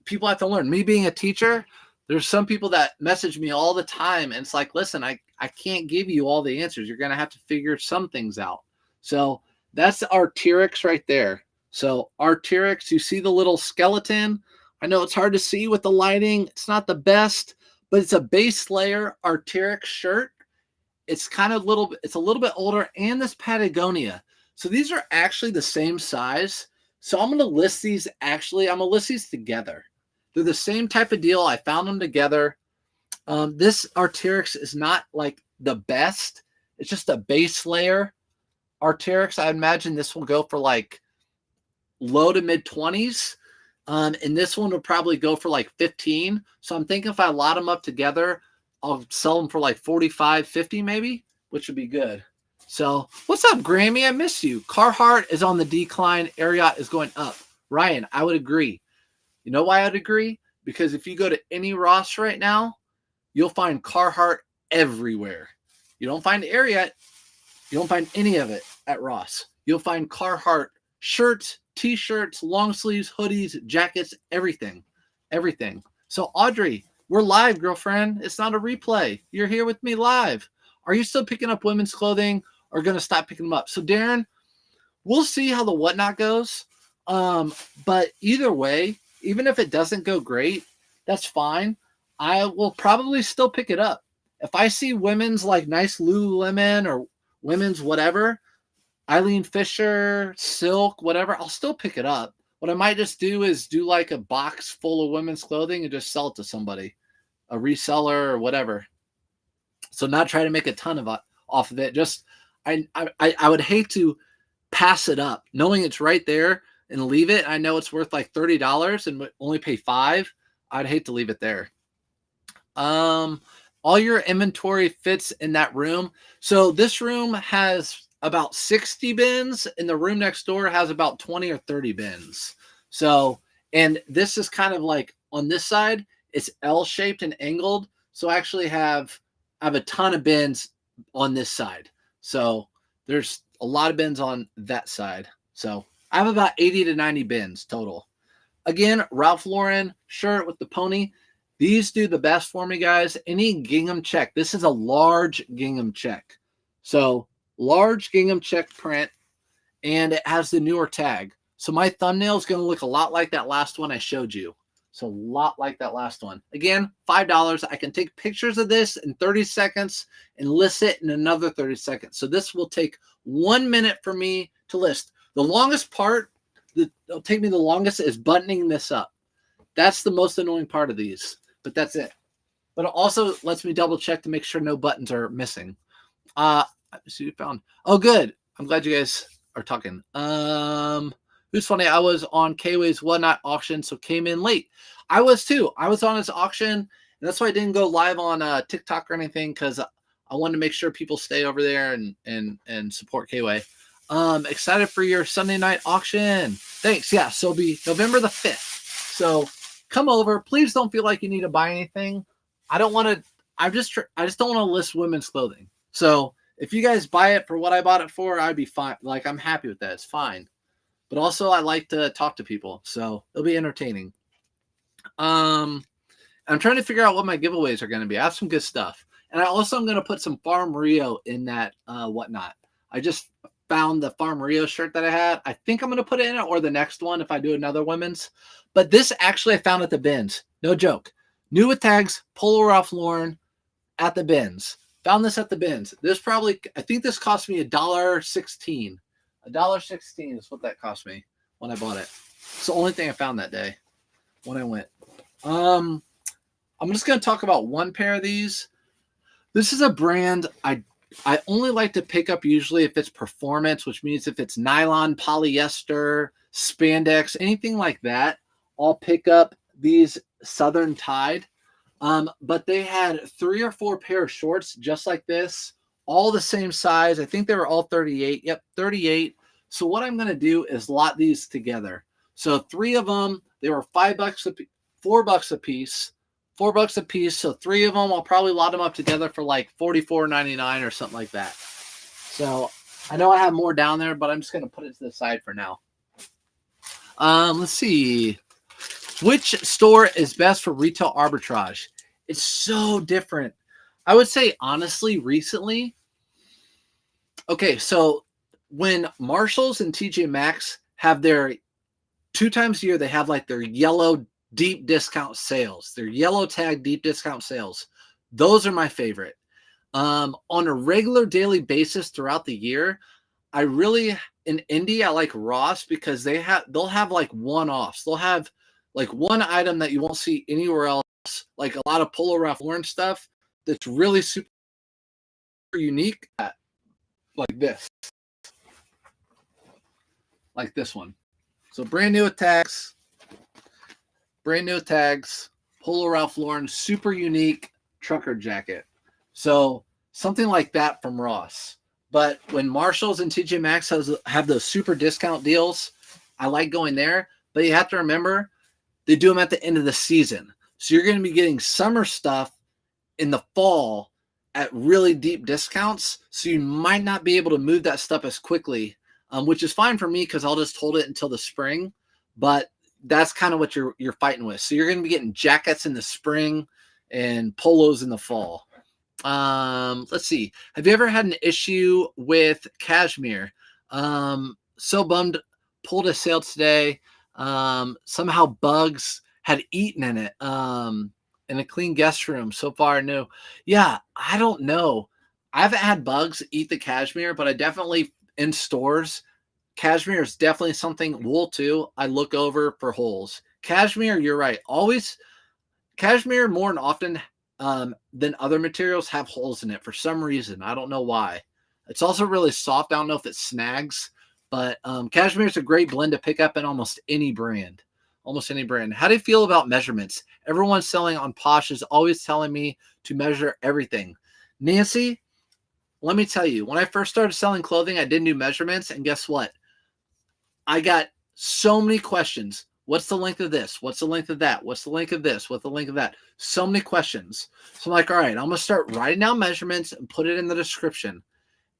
people have to learn. Me being a teacher, there's some people that message me all the time, and it's like, listen, I can't give you all the answers. You're going to have to figure some things out. So that's Arc'teryx right there. So Arc'teryx, you see the little skeleton. I know it's hard to see with the lighting. It's not the best, but it's a base layer Arc'teryx shirt. It's kind of it's a little bit older, and this Patagonia. So these are actually the same size. So I'm going to list these I'm going to list these together. They're the same type of deal. I found them together. This Arc'teryx is not like the best. It's just a base layer Arc'teryx. I imagine this will go for like low to mid 20s. And this one will probably go for like 15. So I'm thinking if I lot them up together, I'll sell them for like 45, 50 maybe, which would be good. So what's up, Grammy? I miss you. Carhartt is on the decline. Ariat is going up. Ryan, I would agree. You know why I'd agree? Because if you go to any Ross right now, you'll find Carhartt everywhere. You don't find Ariat. You don't find any of it at Ross. You'll find Carhartt shirts, t-shirts, long sleeves, hoodies, jackets, everything. Everything. So Audrey, we're live, girlfriend. It's not a replay. You're here with me live. Are you still picking up women's clothing or going to stop picking them up? So Darren, we'll see how the whatnot goes. But either way, even if it doesn't go great, that's fine. I will probably still pick it up. If I see women's like nice Lululemon or women's whatever, Eileen Fisher, silk, whatever, I'll still pick it up. What I might just do is do like a box full of women's clothing and just sell it to somebody, a reseller or whatever. So not try to make a ton of off of it. Just I would hate to pass it up, knowing it's right there and leave it. I know it's worth like $30 and only pay $5. I'd hate to leave it there. All your inventory fits in that room. So this room has about 60 bins, and the room next door has about 20 or 30 bins. So, and this is kind of like on this side, it's L-shaped and angled. So I actually have a ton of bins on this side. So there's a lot of bins on that side. So I have about 80 to 90 bins total. Again, Ralph Lauren shirt with the pony. These do the best for me, guys. Any gingham check. This is a large gingham check. So large gingham check print, and it has the newer tag. So my thumbnail is going to look a lot like that last one I showed you. So a lot like that last one. Again, $5. I can take pictures of this in 30 seconds and list it in another 30 seconds. So this will take 1 minute for me to list. The longest part that'll take me the longest is buttoning this up. That's the most annoying part of these, but that's it. But it also lets me double check to make sure no buttons are missing. See you found. Oh, good. I'm glad you guys are talking. Who's funny? I was on K-Way's whatnot auction, so came in late. I was too. I was on his auction, and that's why I didn't go live on TikTok or anything, because I wanted to make sure people stay over there and support K-Way. Excited for your Sunday night auction. Thanks. Yeah, so it'll be November the 5th. So come over. Please don't feel like you need to buy anything. I don't want to. I just don't want to list women's clothing. So if you guys buy it for what I bought it for, I'd be fine. Like, I'm happy with that. It's fine. But also, I like to talk to people, so it'll be entertaining. I'm trying to figure out what my giveaways are going to be. I have some good stuff. And I also am going to put some Farm Rio in that whatnot. I just found the Farm Rio shirt that I had. I think I'm going to put it in it or the next one if I do another women's. But this actually I found at the bins. No joke. New with tags, Polo Ralph Lauren at the bins. Found this at the bins. This probably, I think this cost me $1.16. $1.16 is what that cost me when I bought it. It's the only thing I found that day when I went. I'm just going to talk about one pair of these. This is a brand I only like to pick up usually if it's performance, which means if it's nylon, polyester, spandex, anything like that, I'll pick up these Southern Tide. But they had 3 or 4 pair of shorts just like this, all the same size. I think they were all 38. Yep, 38. So what I'm going to do is lot these together. So 3 of them, they were $5 $4 a piece. $4 a piece. So 3 of them, I'll probably lot them up together for like $44.99 or something like that. So I know I have more down there, but I'm just going to put it to the side for now. Let's see. Which store is best for retail arbitrage? It's so different. I would say, honestly, recently. Okay, so when Marshalls and TJ Maxx have their 2 times a year, they have like their yellow deep discount sales, their yellow tag deep discount sales. Those are my favorite. On a regular daily basis throughout the year, I really, in Indy, I like Ross because they'll have like one-offs. They'll have like one item that you won't see anywhere else, like a lot of Polo Ralph Lauren stuff that's really super unique, like this one. So brand new with tags, Polo Ralph Lauren, super unique trucker jacket. So something like that from Ross. But when Marshalls and TJ Maxx have those super discount deals, I like going there. But you have to remember, they do them at the end of the season. So you're going to be getting summer stuff in the fall at really deep discounts. So you might not be able to move that stuff as quickly, which is fine for me because I'll just hold it until the spring. But that's kind of what you're fighting with. So you're going to be getting jackets in the spring and polos in the fall. Let's see. Have you ever had an issue with cashmere? So bummed. Pulled a sale today. Somehow bugs had eaten in it. In a clean guest room. So far, no. Yeah, I don't know. I haven't had bugs eat the cashmere, but I definitely in stores. Cashmere is definitely something. Wool too. I look over for holes. Cashmere, you're right. Always cashmere more than often than other materials have holes in it for some reason. I don't know why. It's also really soft. I don't know if it snags, but cashmere is a great blend to pick up in almost any brand. Almost any brand. How do you feel about measurements? Everyone selling on Posh is always telling me to measure everything. Nancy, let me tell you, when I first started selling clothing, I didn't do measurements, and guess what? I got so many questions. What's the length of this? What's the length of that? What's the length of this? What's the length of that? So many questions. So I'm like, all right, I'm going to start writing down measurements and put it in the description.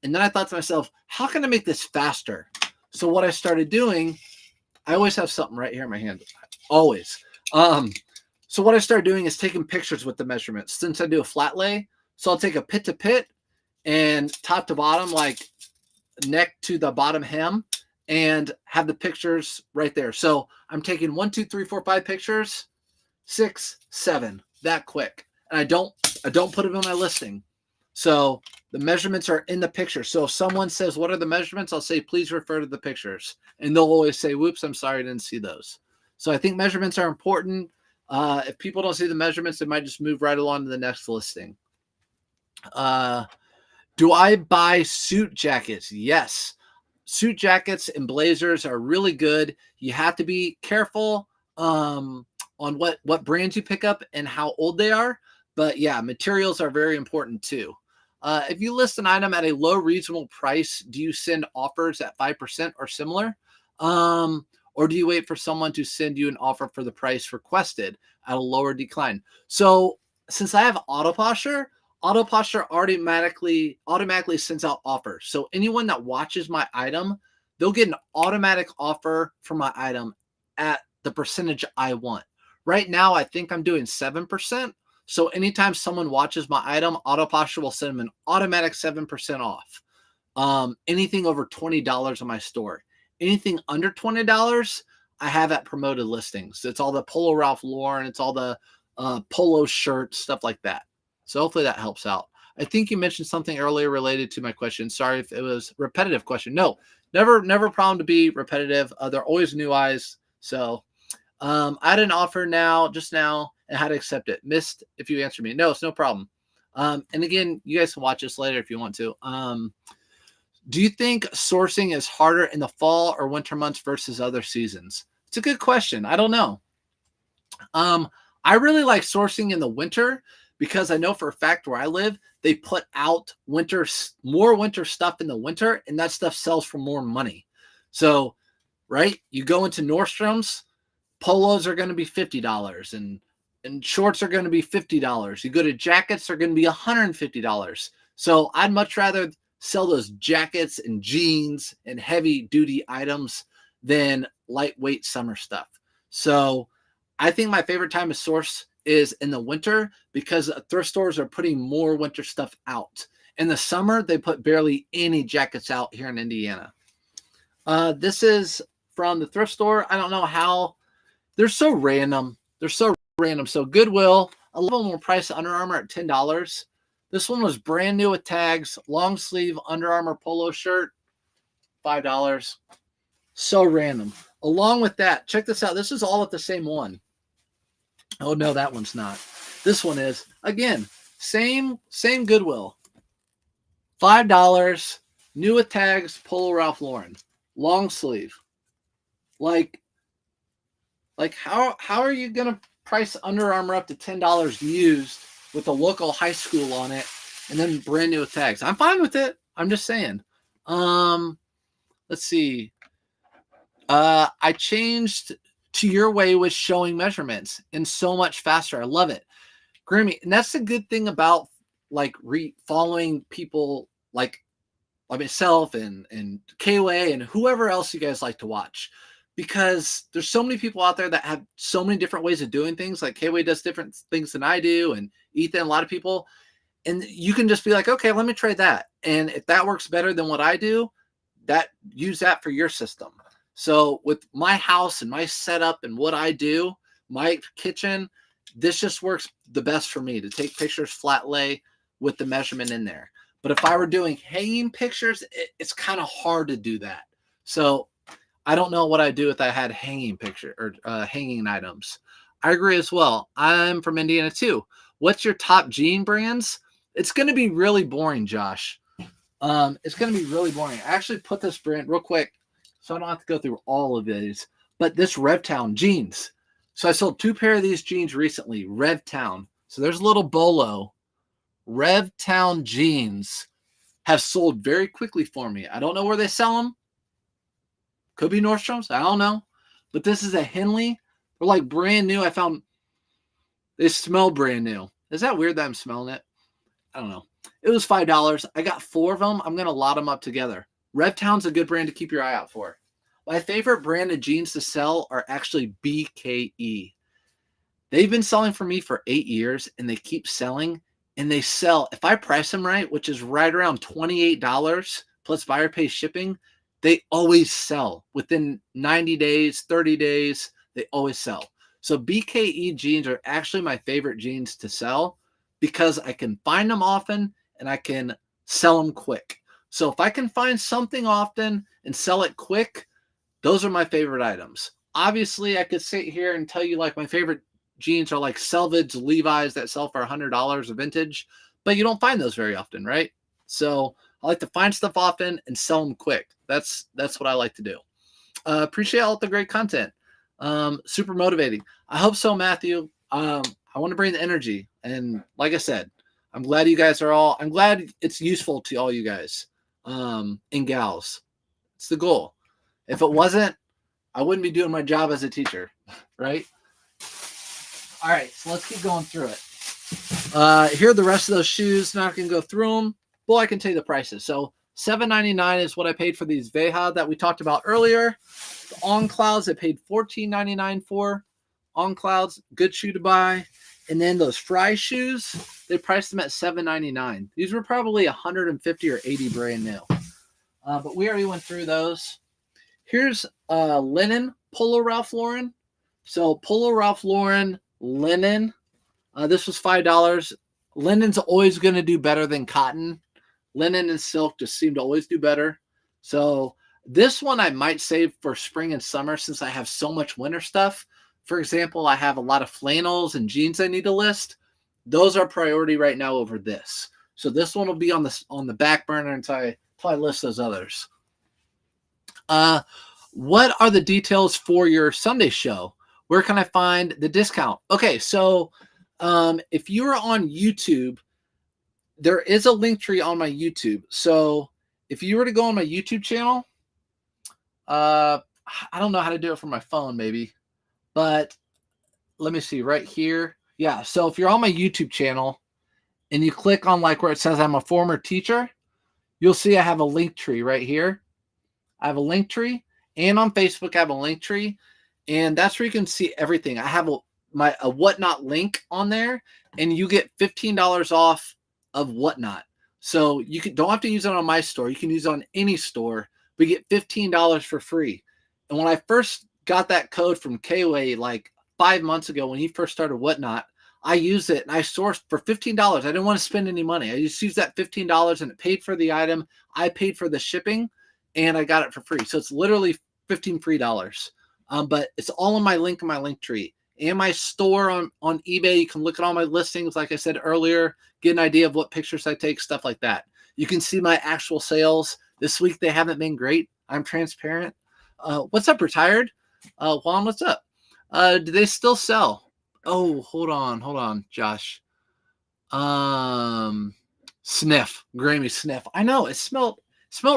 And then I thought to myself, how can I make this faster? So what I started doing, I always have something right here in my hand. Always. So what I started doing is taking pictures with the measurements. Since I do a flat lay, so I'll take a pit to pit and top to bottom, like neck to the bottom hem, and have the pictures right there. So I'm taking 1, 2, 3, 4, 5 pictures, 6, 7, that quick. And I don't put them in my listing. So the measurements are in the picture. So if someone says, what are the measurements? I'll say, please refer to the pictures. And they'll always say, whoops, I'm sorry, I didn't see those. So I think measurements are important. If people don't see the measurements, they might just move right along to the next listing. Do I buy suit jackets? Yes. Suit jackets and blazers are really good. You have to be careful on what brands you pick up and how old they are. But yeah, materials are very important too. If you list an item at a low reasonable price, do you send offers at 5% or similar? Or do you wait for someone to send you an offer for the price requested at a lower decline? So since I have Autoposture automatically sends out offers. So anyone that watches my item, they'll get an automatic offer for my item at the percentage I want. Right now, I think I'm doing 7%. So anytime someone watches my item, Autoposture will send them an automatic 7% off. Anything over $20 on my store. Anything under $20, I have at promoted listings. It's all the Polo Ralph Lauren. It's all the polo shirts, stuff like that. So hopefully that helps out. I think you mentioned something earlier related to my question. Sorry if it was a repetitive question. No, never problem to be repetitive. They're always new eyes. So I had an offer just now and how to accept it. Missed if you answer me. No, it's no problem. And again, you guys can watch this later if you want to. Do you think sourcing is harder in the fall or winter months versus other seasons? It's a good question. I don't know. I really like sourcing in the winter because I know for a fact where I live, they put out more winter stuff in the winter, and that stuff sells for more money. So, right, you go into Nordstrom's, polos are going to be $50 and shorts are going to be $50. You go to jackets, they're going to be $150. So I'd much rather sell those jackets and jeans and heavy duty items than lightweight summer stuff. So I think my favorite time to source is in the winter because thrift stores are putting more winter stuff out. In the summer, they put barely any jackets out here in Indiana. This is from the thrift store. I don't know how. They're so random. So Goodwill, a lot of them were priced at Under Armour at $10. This one was brand new with tags, long sleeve Under Armour polo shirt, $5. So random. Along with that, check this out. This is all at the same one. Oh no, that one's not. This one is. Again, same Goodwill. $5, new with tags, Polo Ralph Lauren, long sleeve. Like how are you gonna price Under Armour up to $10 used with a local high school on it and then brand new with tags? I'm fine with it. I'm just saying. Let's see. I changed to your way with showing measurements and so much faster. I love it. Grammy, and that's the good thing about like following people like myself and Kway and whoever else you guys like to watch, because there's so many people out there that have so many different ways of doing things. Like Kway does different things than I do, and Ethan, a lot of people, and you can just be like, okay, let me try that. And if that works better than what I do, use that for your system. So with my house and my setup and what I do, my kitchen, this just works the best for me to take pictures flat lay with the measurement in there. But if I were doing hanging pictures, it's kind of hard to do that. So I don't know what I'd do if I had hanging picture or hanging items. I agree as well. I'm from Indiana too. What's your top jean brands? It's going to be really boring, Josh. It's going to be really boring. I actually put this brand real quick so I don't have to go through all of these. But this Revtown jeans. So I sold 2 pair of these jeans recently. Revtown. So there's a little bolo. Revtown jeans have sold very quickly for me. I don't know where they sell them. Could be Nordstrom's. I don't know. But this is a Henley. They're like brand new. I found they smell brand new. Is that weird that I'm smelling it? I don't know. It was $5. I got 4 of them. I'm going to lot them up together. Revtown's a good brand to keep your eye out for. My favorite brand of jeans to sell are actually BKE. They've been selling for me for 8 years, and they keep selling. And they sell, if I price them right, which is right around $28 plus buyer pays shipping, they always sell. Within 90 days, 30 days, they always sell. So BKE jeans are actually my favorite jeans to sell because I can find them often and I can sell them quick. So if I can find something often and sell it quick, those are my favorite items. Obviously, I could sit here and tell you like my favorite jeans are like selvage Levi's that sell for $100 a vintage, but you don't find those very often, right? So I like to find stuff often and sell them quick. That's what I like to do. Appreciate all the great content. Super motivating. I hope so, Matthew. I want to bring the energy. And like I said, I'm glad it's useful to all you guys and gals. It's the goal. If it wasn't, I wouldn't be doing my job as a teacher, right? All right, so let's keep going through it. Here are the rest of those shoes. Not going to go through them. Well, I can tell you the prices. So $7.99 is what I paid for these Veja that we talked about earlier. The On Clouds I paid $14.99 for. On Clouds, good shoe to buy. And then those Fry shoes, they priced them at $7.99. These were probably 150 or 80 brand new. But we already went through those. Here's linen Polo Ralph Lauren. So Polo Ralph Lauren linen. This was $5. Linen's always going to do better than cotton. Linen and silk just seem to always do better. So this one I might save for spring and summer since I have so much winter stuff. For example, I have a lot of flannels and jeans I need to list. Those are priority right now over this. So this one will be on the back burner until I list those others. What are the details for your Sunday show? Where can I find the discount? Okay, so if you're on YouTube, there is a link tree on my YouTube. So if you were to go on my YouTube channel, I don't know how to do it from my phone, maybe. But let me see right here. Yeah, so if you're on my YouTube channel and you click on like where it says I'm a former teacher, you'll see I have a link tree right here. I have a link tree, and on Facebook I have a link tree, and that's where you can see everything. I have a Whatnot link on there, and you get $15 off of Whatnot. So you don't have to use it on my store. You can use it on any store, but you get $15 for free. And when I first got that code from Kway like 5 months ago when he first started Whatnot, I used it and I sourced for $15. I didn't want to spend any money. I just used that $15 and it paid for the item. I paid for the shipping and I got it for free. So it's literally $15 free. But it's all in my link in my link tree. And my store on eBay, you can look at all my listings, like I said earlier, get an idea of what pictures I take, stuff like that. You can see my actual sales. This week they haven't been great. I'm transparent. What's up, Retired? Juan, what's up? Do they still sell? Oh, hold on, Josh. Sniff, Grammy sniff. I know it smelled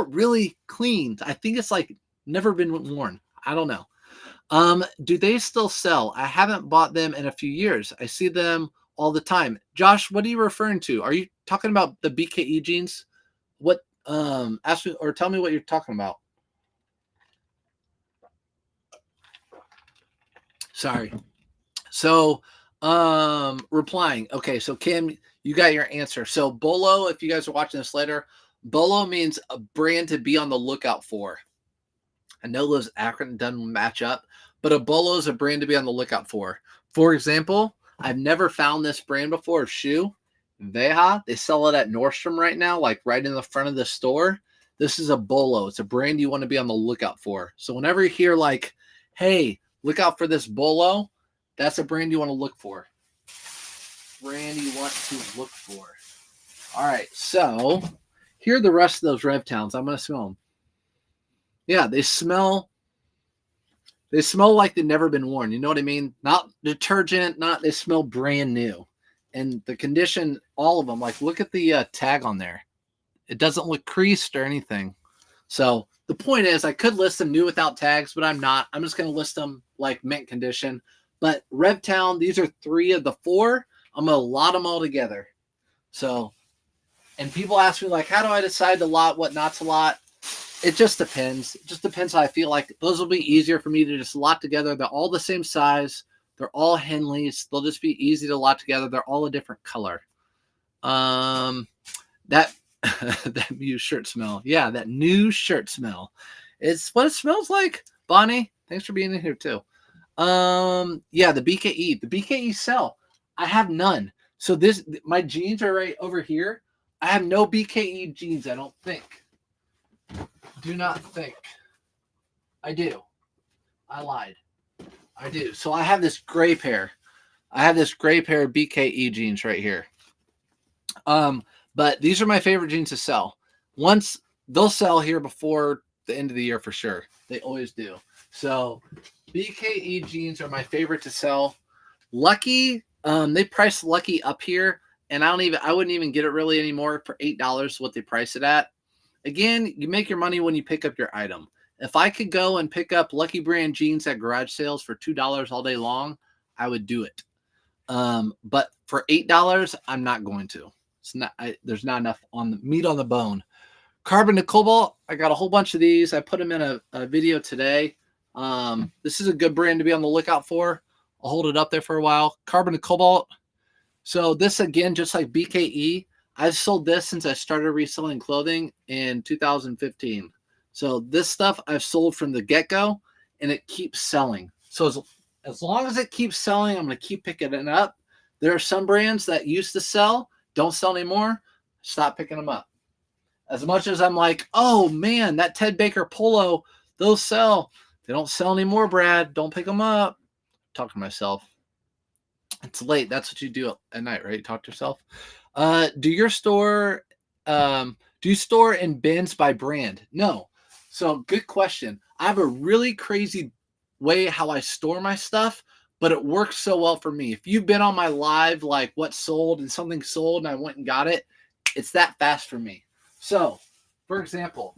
really clean. I think it's like never been worn. I don't know. Do they still sell? I haven't bought them in a few years. I see them all the time. Josh, what are you referring to? Are you talking about the BKE jeans? What? Ask me or tell me what you're talking about. Sorry. So, replying. Okay, so Kim, you got your answer. So Bolo, if you guys are watching this later, Bolo means a brand to be on the lookout for. I know those acronyms doesn't match up, but a Bolo is a brand to be on the lookout for. For example, I've never found this brand before of shoe. Veja, they sell it at Nordstrom right now, like right in the front of the store. This is a Bolo. It's a brand you want to be on the lookout for. So whenever you hear like, hey, look out for this Bolo, that's a brand you want to look for. Brand you want to look for. All right, so here are the rest of those Rev Towns. I'm going to smell them. Yeah, they smell like they've never been worn. You know what I mean? Not detergent, they smell brand new. And the condition, all of them, like look at the tag on there. It doesn't look creased or anything. So the point is I could list them new without tags, but I'm not. I'm just going to list them like mint condition. But RevTown, these are 3 of the 4. I'm going to lot them all together. So, and people ask me like, how do I decide to lot what not to lot? It just depends. It just depends how I feel. Like those will be easier for me to just lot together. They're all the same size. They're all Henleys. They'll just be easy to lot together. They're all a different color. That new shirt smell. Yeah, that new shirt smell. It's what it smells like. Bonnie, thanks for being in here too. Yeah, the BKE. The BKE sell. I have none. So my jeans are right over here. I have no BKE jeans, I don't think. Do not think. I do. I lied. I do. So I have this gray pair. I have this gray pair of BKE jeans right here. But these are my favorite jeans to sell. Once they'll sell here before the end of the year for sure. They always do. So BKE jeans are my favorite to sell. Lucky, they price Lucky up here, and I wouldn't even get it really anymore for $8 what they price it at. Again, you make your money when you pick up your item. If I could go and pick up Lucky brand jeans at garage sales for $2 all day long, I would do it. But for $8, I'm not going to. There's not enough on the meat on the bone. Carbon to Cobalt, I got a whole bunch of these. I put them in a video today. This is a good brand to be on the lookout for. I'll hold it up there for a while. Carbon and cobalt. So this, again, just like BKE, I've sold this since I started reselling clothing in 2015. So this stuff I've sold from the get-go, and it keeps selling. So as long as it keeps selling, I'm going to keep picking it up. There are some brands that used to sell, don't sell anymore. Stop picking them up. As much as I'm like, oh man, that Ted Baker polo, those sell. They don't sell anymore, Brad. Don't pick them up. Talk to myself. It's late. That's what you do at night, right? Talk to yourself. Do you store in bins by brand? No. So good question. I have a really crazy way how I store my stuff, but it works so well for me. If you've been on my live, like what sold and something sold and I went and got it, it's that fast for me. So, for example,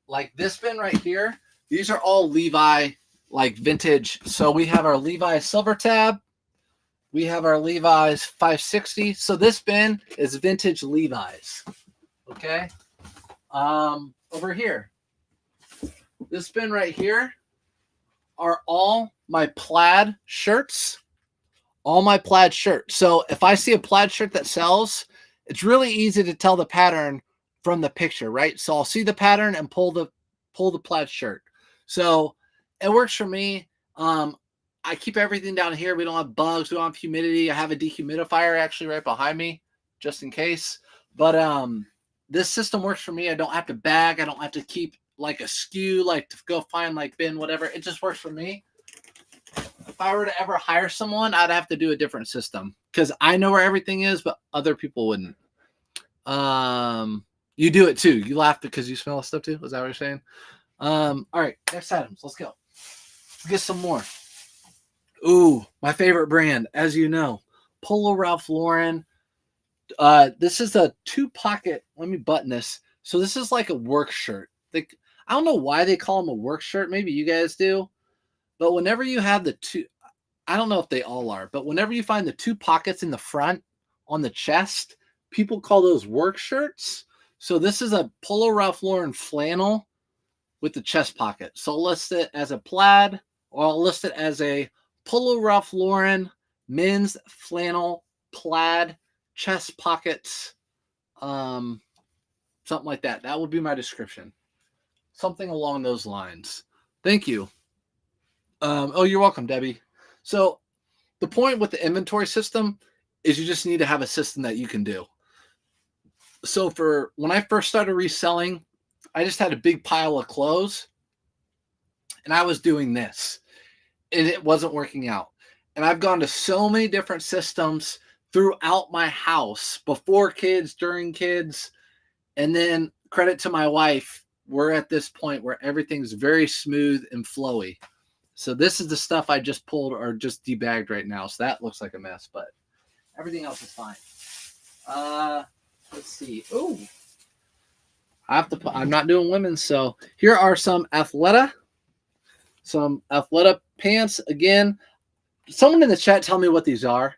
like this bin right here, these are all Levi, like vintage. So we have our Levi Silver Tab. We have our Levi's 560. So this bin is vintage Levi's. Okay. Over here, this bin right here are all my plaid shirts. All my plaid shirts. So if I see a plaid shirt that sells, it's really easy to tell the pattern from the picture, right? So I'll see the pattern and pull the plaid shirt. So it works for me. I keep everything down here. We don't have bugs. We don't have humidity. I have a dehumidifier actually right behind me just in case. But this system works for me. I don't have to bag. I don't have to keep like a SKU, like to go find like bin, whatever. It just works for me. If I were to ever hire someone, I'd have to do a different system because I know where everything is, but other people wouldn't. You do it too. You laugh because you smell stuff too. Is that what you're saying? All right, next items. Let's go. Let's get some more. Ooh, my favorite brand, as you know, Polo Ralph Lauren. This is a 2-pocket. Let me button this. So this is like a work shirt. I don't know why they call them a work shirt. Maybe you guys do. But whenever you have the two, I don't know if they all are, but whenever you find the 2 pockets in the front on the chest, people call those work shirts. So this is a Polo Ralph Lauren flannel with the chest pocket. So I'll list it as a plaid, or I'll list it as a Polo Ralph Lauren men's flannel plaid chest pockets, something like that. That would be my description. Something along those lines. Thank you. Oh, you're welcome, Debbie. So the point with the inventory system is you just need to have a system that you can do. So for when I first started reselling, I just had a big pile of clothes and I was doing this and it wasn't working out. And I've gone to so many different systems throughout my house, before kids, during kids, and then credit to my wife, we're at this point where everything's very smooth and flowy. So this is the stuff I just pulled or just debagged right now. So that looks like a mess, but everything else is fine. Let's see. Oh, I'm not doing women's. So here are some Athleta pants. Again, someone in the chat tell me what these are.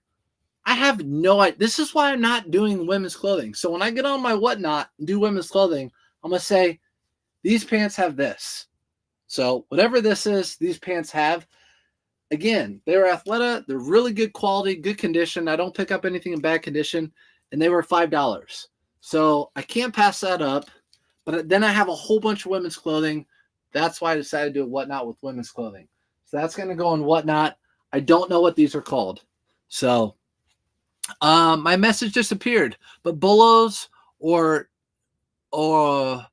I have no idea. This is why I'm not doing women's clothing. So when I get on my whatnot and do women's clothing, I'm going to say, these pants have this. So whatever this is, these pants have. Again, they're Athleta. They're really good quality, good condition. I don't pick up anything in bad condition. And they were $5. So I can't pass that up. But then I have a whole bunch of women's clothing. That's why I decided to do a whatnot with women's clothing. So that's going to go in whatnot. I don't know what these are called. So my message disappeared. But bolos or No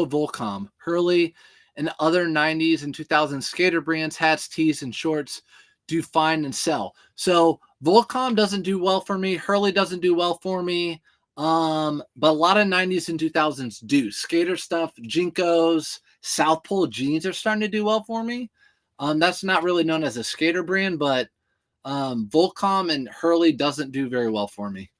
Volcom, Hurley, and other 90s and 2000s skater brands, hats, tees, and shorts do fine and sell. So Volcom doesn't do well for me. Hurley doesn't do well for me. But a lot of 90s and 2000s do. Skater stuff, Jinkos, South Pole jeans are starting to do well for me. That's not really known as a skater brand, but Volcom and Hurley doesn't do very well for me.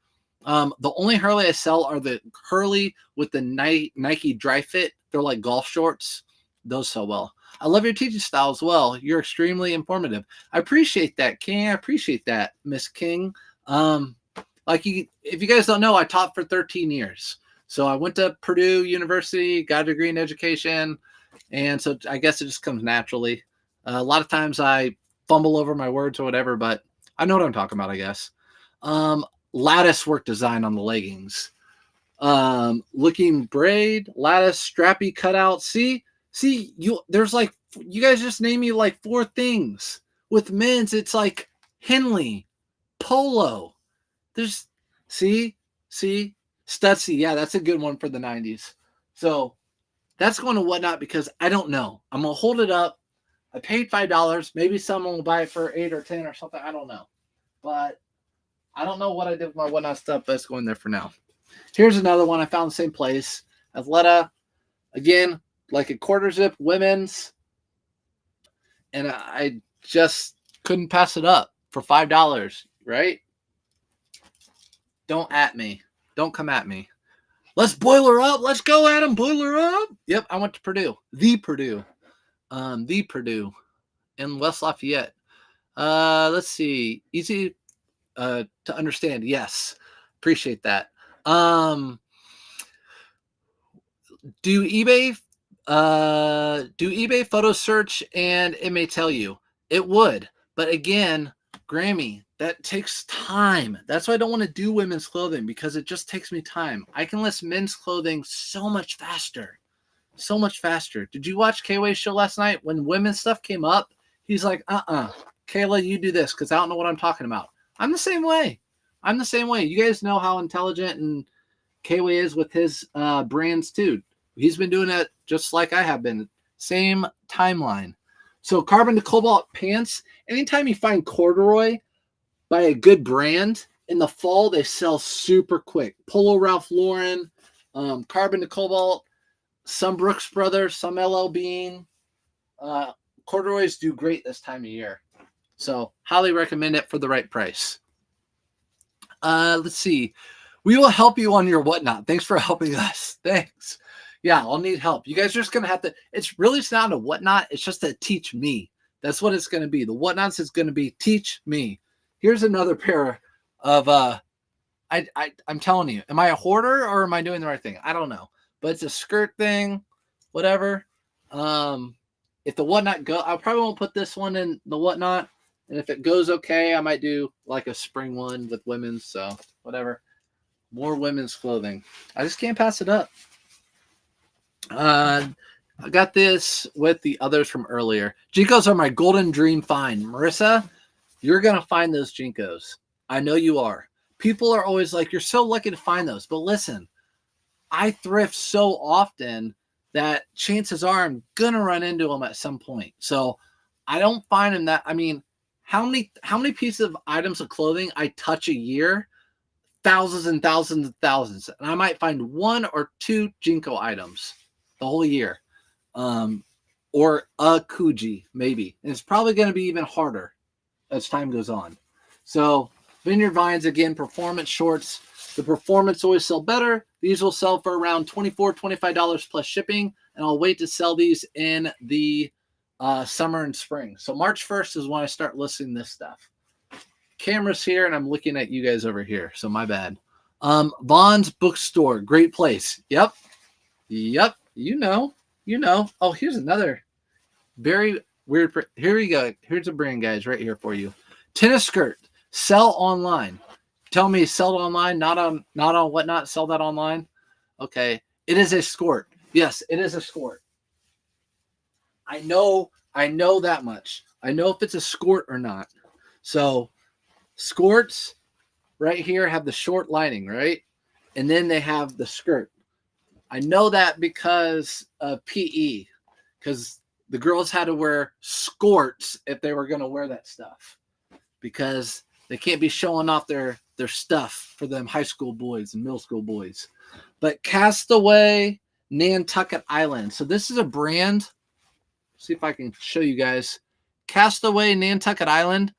The only Hurley I sell are the Hurley with the Nike Dry Fit. They're like golf shorts. Those sell well. I love your teaching style as well. You're extremely informative. I appreciate that, King. I appreciate that, Miss King. If you guys don't know, I taught for 13 years. So I went to Purdue University, got a degree in education. And so I guess it just comes naturally. A lot of times I fumble over my words or whatever, but I know what I'm talking about, I guess. Lattice work design on the leggings. Looking braid, lattice, strappy cutout. See, there's like, you guys just name me like 4 things. With men's, it's like Henley, Polo. There's, see, Stussy. Yeah, that's a good one for the 90s. So that's going to Whatnot because I don't know. I'm going to hold it up. I paid $5. Maybe someone will buy it for 8 or 10 or something. I don't know. But I don't know what I did with my Whatnot stuff, but it's going there for now. Here's another one I found in the same place. Athleta. Again, like a quarter zip women's. And I just couldn't pass it up for $5, right? Don't at me. Don't come at me. Let's boil her up. Let's go, Adam. Boil her up. Yep, I went to Purdue. The Purdue in West Lafayette. Let's see. Easy to understand. Yes. Appreciate that. Do eBay photo search and it may tell you? It would. But again, Grammy, that takes time. That's why I don't want to do women's clothing because it just takes me time. I can list men's clothing so much faster. So much faster. Did you watch K-Way's show last night? When women's stuff came up, he's like, Kayla, you do this because I don't know what I'm talking about. I'm the same way. You guys know how intelligent and K-Way is with his brands too. He's been doing it just like I have been. Same timeline. So carbon to cobalt pants. Anytime you find corduroy by a good brand, in the fall they sell super quick. Polo Ralph Lauren, carbon to cobalt, some Brooks Brothers, some LL Bean. Corduroys do great this time of year. So highly recommend it for the right price. Let's see. We will help you on your Whatnot. Thanks for helping us. Thanks. Yeah, I'll need help. You guys are just going to have to, it's not a Whatnot. It's just to teach me. That's what it's going to be. The Whatnots is going to be teach me. Here's another pair of, I'm telling you, am I a hoarder or am I doing the right thing? I don't know, but it's a skirt thing, whatever. If the Whatnot go, I probably won't put this one in the Whatnot. And if it goes okay, I might do like a spring one with women's. So whatever. More women's clothing. I just can't pass it up. I got this with the others from earlier. Jinkos are my golden dream find. Marissa, you're going to find those Jinkos. I know you are. People are always like, you're so lucky to find those. But listen, I thrift so often that chances are I'm going to run into them at some point. So I don't find them that, I mean, how many pieces of items of clothing I touch a year? Thousands and thousands and thousands. And I might find 1 or 2 Jinko items the whole year. Or a Kuji, maybe. And it's probably going to be even harder as time goes on. So Vineyard Vines, again, performance shorts. The performance always sell better. These will sell for around $24, $25 plus shipping. And I'll wait to sell these in the summer and spring. So March 1st is when I start listing this stuff. Camera's here and I'm looking at you guys over here. So my bad. Vaughn's Bookstore. Great place. Yep. You know. Oh, here's another very weird. Here we go. Here's a brand, guys, right here for you. Tennis skirt. Sell online. Tell me sell it online, not on Whatnot. Sell that online. Okay. It is a skirt. Yes, it is a skirt. I know that much. I know if it's a skirt or not. So skirts right here have the short lining, right? And then they have the skirt. I know that because of PE, because the girls had to wear skirts if they were going to wear that stuff, because they can't be showing off their stuff for them high school boys and middle school boys. But Castaway Nantucket Island. So this is a brand. See if I can show you guys. Castaway Nantucket Island.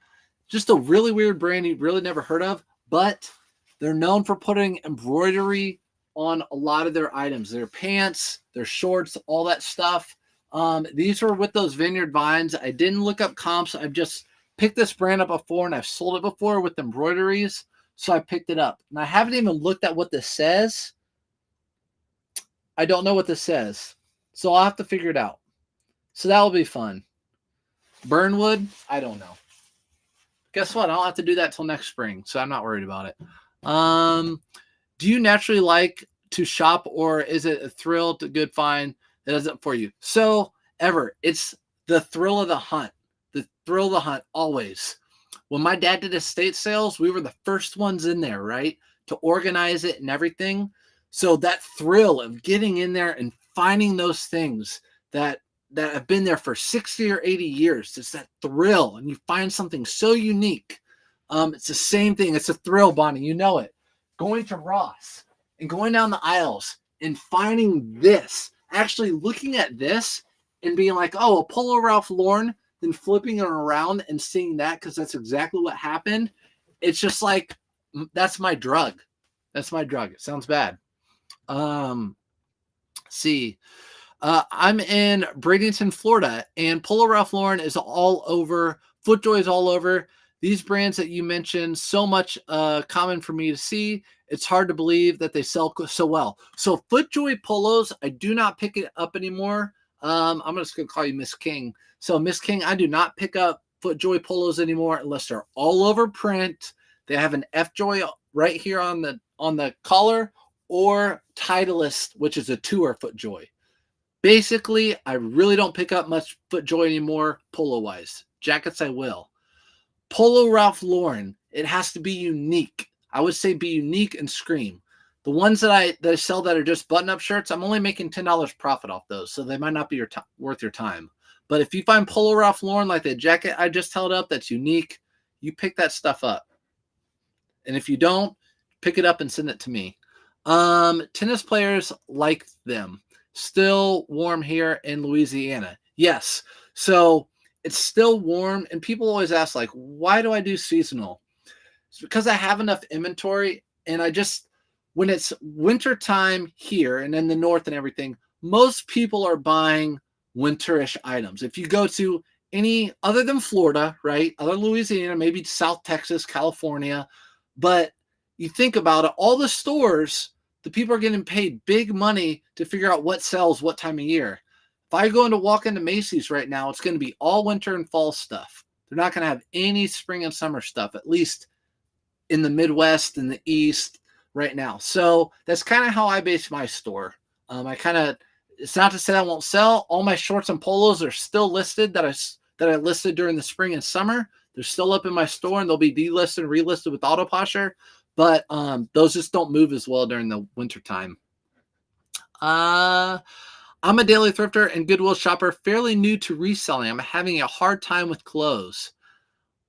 Just a really weird brand you've really never heard of, but they're known for putting embroidery on a lot of their items, their pants, their shorts, all that stuff. These were with those Vineyard Vines. I didn't look up comps. I've just picked this brand up before and I've sold it before with embroideries. So I picked it up and I haven't even looked at what this says. I don't know what this says. So I'll have to figure it out. So that will be fun. Burnwood, I don't know. Guess what? I don't have to do that till next spring, so I'm not worried about it. Do you naturally like to shop, or is it a thrill to good find that does it for you? So, it's the thrill of the hunt. The thrill of the hunt, always. When my dad did estate sales, we were the first ones in there, right? To organize it and everything. So that thrill of getting in there and finding those things that have been there for 60 or 80 years. It's that thrill, and you find something so unique. It's the same thing. It's a thrill, Bonnie. You know it. Going to Ross and going down the aisles and finding this, actually looking at this and being like, oh, a Polo Ralph Lauren, then flipping it around and seeing that, because that's exactly what happened. It's just like, that's my drug. That's my drug. It sounds bad. See. I'm in Bradenton, Florida, and Polo Ralph Lauren is all over. FootJoy is all over. These brands that you mentioned, so much common for me to see. It's hard to believe that they sell so well. So FootJoy polos, I do not pick it up anymore. I'm just going to call you Miss King. So Miss King, I do not pick up FootJoy polos anymore unless they're all over print. They have an FJoy right here on the collar, or Titleist, which is a tour FootJoy. Basically, I really don't pick up much FootJoy anymore, polo-wise. Jackets, I will. Polo Ralph Lauren, it has to be unique. I would say be unique and scream. The ones that I sell that are just button-up shirts, I'm only making $10 profit off those, so they might not be worth your time. But if you find Polo Ralph Lauren, like the jacket I just held up, that's unique, you pick that stuff up. And if you don't, pick it up and send it to me. Tennis players like them. Still warm here in Louisiana. Yes. So it's still warm. And people always ask, like, why do I do seasonal? It's because I have enough inventory. And when it's winter time here and in the north and everything, most people are buying winterish items. If you go to any other than Florida, right? Other Louisiana, maybe South Texas, California. But you think about it, all the stores, the people are getting paid big money to figure out what sells what time of year. If I go walk into Macy's right now, it's going to be all winter and fall stuff. They're not going to have any spring and summer stuff, at least in the Midwest and the East right now. So that's kind of how I base my store. It's not to say I won't sell. All my shorts and polos are still listed that I listed during the spring and summer. They're still up in my store, and they'll be delisted and relisted with Autoposher. But those just don't move as well during the winter time. I'm a daily thrifter and Goodwill shopper, fairly new to reselling. I'm having a hard time with clothes.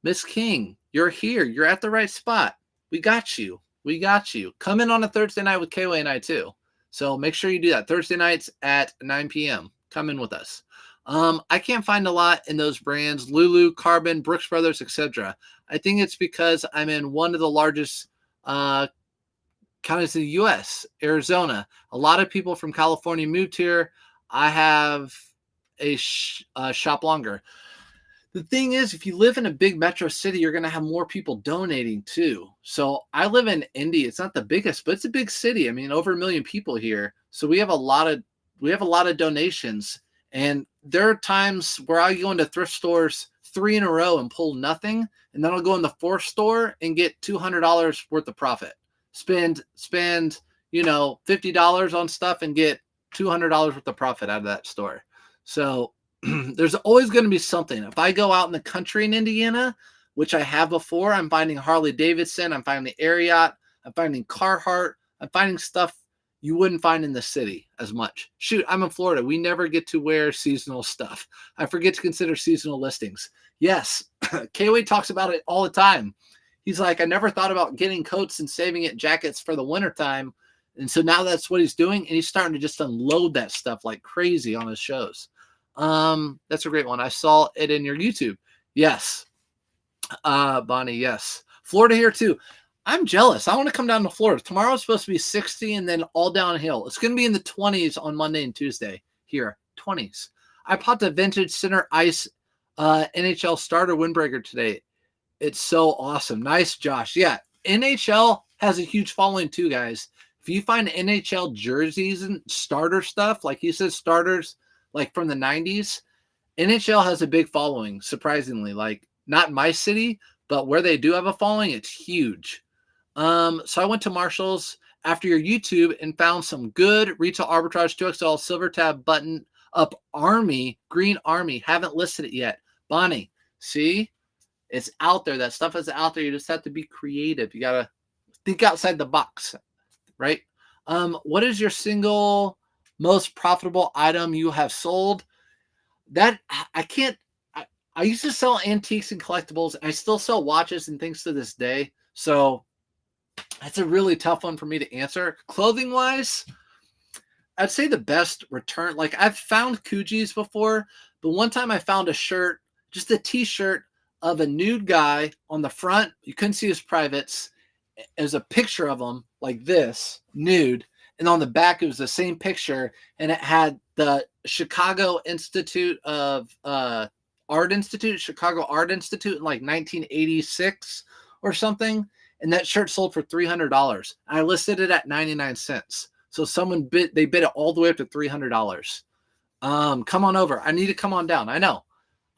Miss King, you're here. You're at the right spot. We got you. We got you. Come in on a Thursday night with KOA and I too. So make sure you do that. Thursday nights at 9 p.m. Come in with us. I can't find a lot in those brands, Lulu, Carbon, Brooks Brothers, etc. I think it's because I'm in one of the largest counties in the U.S., Arizona. A lot of people from California moved here. I have a shop longer. The thing is, if you live in a big metro city, you're going to have more people donating too. So I live in Indy. It's not the biggest, but it's a big city. I mean, over 1 million people here. So we have a lot of donations. And there are times where I go into thrift stores 3 in a row and pull nothing. And then I'll go in the fourth store and get $200 worth of profit. Spend $50 on stuff and get $200 worth of profit out of that store. So there's always going to be something. If I go out in the country in Indiana, which I have before, I'm finding Harley Davidson, I'm finding the Ariat, I'm finding Carhartt, I'm finding stuff you wouldn't find in the city as much. Shoot, I'm in Florida. We never get to wear seasonal stuff. I forget to consider seasonal listings. Yes, KOA talks about it all the time. He's like, I never thought about getting coats and saving it jackets for the wintertime. And so now that's what he's doing. And he's starting to just unload that stuff like crazy on his shows. That's a great one. I saw it in your YouTube. Yes. Bonnie, yes. Florida here too. I'm jealous. I want to come down to Florida. Tomorrow it's supposed to be 60 and then all downhill. It's going to be in the 20s on Monday and Tuesday here. 20s. I popped a vintage center ice NHL starter windbreaker today. It's so awesome. Nice, Josh. Yeah. NHL has a huge following too, guys. If you find NHL jerseys and starter stuff, like he says, starters like from the 90s, NHL has a big following, surprisingly. Like, not in my city, but where they do have a following, it's huge. So I went to Marshall's after your YouTube and found some good retail arbitrage 2XL silver tab button up army, green army. Haven't listed it yet. Bonnie, see? It's out there. That stuff is out there. You just have to be creative. You got to think outside the box, right? What is your single most profitable item you have sold? That I can't. I used to sell antiques and collectibles. I still sell watches and things to this day. So that's a really tough one for me to answer. Clothing wise, I'd say the best return. Like, I've found Coogis before, but one time I found a shirt, just a t-shirt of a nude guy on the front. You couldn't see his privates. There's a picture of him like this, nude. And on the back, it was the same picture. And it had the Chicago Institute of Art Institute, Chicago Art Institute in like 1986 or something. And that shirt sold for $300. I listed it at 99 cents. So someone bid it all the way up to $300. Come on over. I need to come on down. I know.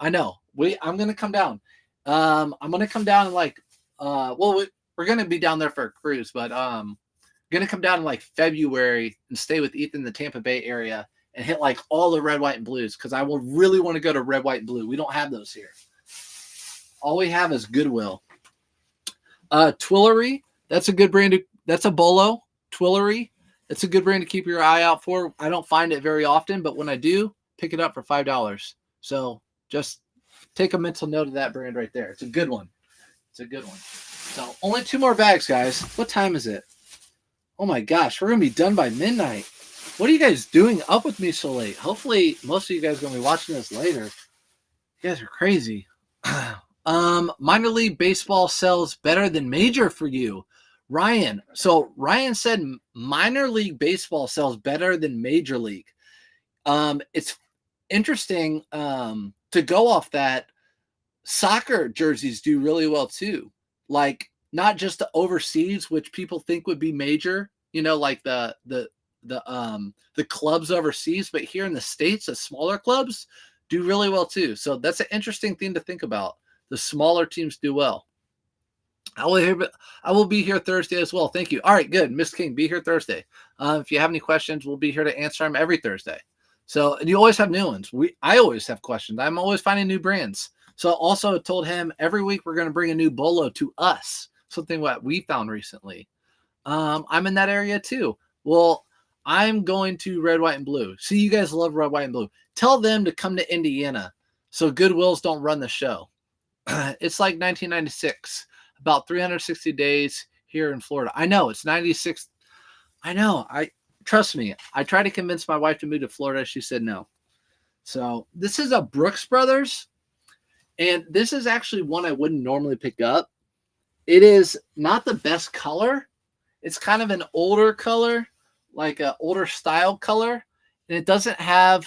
I'm going to come down. I'm going to come down in like, we're going to be down there for a cruise, but I'm going to come down in like February and stay with Ethan in the Tampa Bay area and hit like all the red, white, and blues, because I will really want to go to red, white, and blue. We don't have those here. All we have is Goodwill. Twillery, that's a good brand. That's a bolo. Twillery, it's a good brand to keep your eye out for. I don't find it very often, but when I do, pick it up for $5. So just take a mental note of that brand right there. It's a good one. So only 2 more bags, guys. What time is it? Oh my gosh, we're going to be done by midnight. What are you guys doing up with me so late? Hopefully most of you guys are going to be watching this later. You guys are crazy. Minor league baseball sells better than major for you. Ryan. So Ryan said minor league baseball sells better than major league. It's interesting to go off that. Soccer jerseys do really well too. Like, not just the overseas, which people think would be major, like the clubs overseas, but here in the States, the smaller clubs do really well too. So that's an interesting thing to think about. The smaller teams do well. I will be here Thursday as well. Thank you. All right, good. Miss King, be here Thursday. If you have any questions, we'll be here to answer them every Thursday. So, and you always have new ones. I always have questions. I'm always finding new brands. So I also told him every week we're going to bring a new bolo to us, something what we found recently. I'm in that area too. Well, I'm going to red, white, and blue. See, you guys love red, white, and blue. Tell them to come to Indiana so Goodwills don't run the show. It's like 1996, about 360 days here in Florida. I know it's 96. I know. Trust me. I tried to convince my wife to move to Florida. She said no. So this is a Brooks Brothers. And this is actually one I wouldn't normally pick up. It is not the best color. It's kind of an older color, like an older style color. And it doesn't have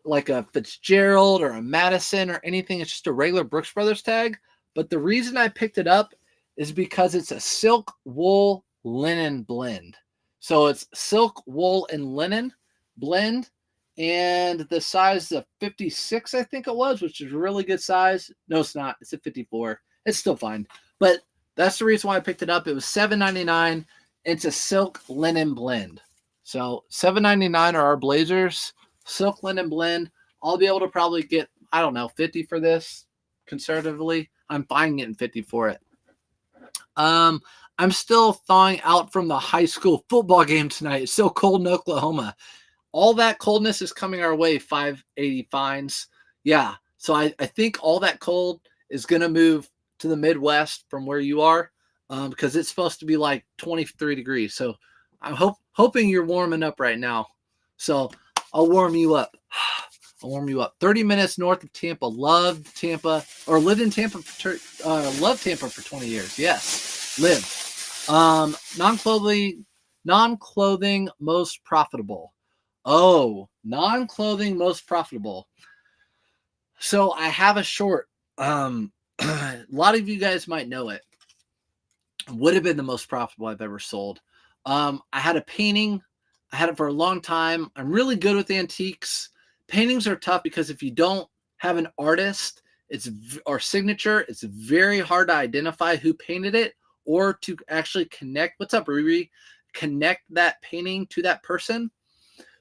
like a Fitzgerald or a Madison or anything. It's just a regular Brooks Brothers tag. But the reason I picked it up is because it's a silk, wool, linen blend. So it's silk, wool, and linen blend. And the size of 56, I think it was, which is a really good size. No, it's not. It's a 54. It's still fine. But that's the reason why I picked it up. It was $7.99. It's a silk linen blend. So $7.99 are our blazers. Silk linen blend. I'll be able to probably get, I don't know, 50 for this conservatively. I'm fine getting 50 for it. I'm still thawing out from the high school football game tonight. It's so cold in Oklahoma. All that coldness is coming our way, 580 fines. Yeah, so I think all that cold is going to move to the Midwest from where you are because it's supposed to be like 23 degrees. So I'm hoping you're warming up right now. So I'll warm you up. 30 minutes north of Tampa. Lived in Tampa for 20 years. Yes, lived. Non-clothing most profitable. Oh, non-clothing most profitable. So I have a short. A lot of you guys might know it. Would have been the most profitable I've ever sold. I had a painting. I had it for a long time. I'm really good with antiques. paintings are tough because if you don't have an artist, or signature, it's very hard to identify who painted it or to actually connect. What's up, Riri? Connect that painting to that person.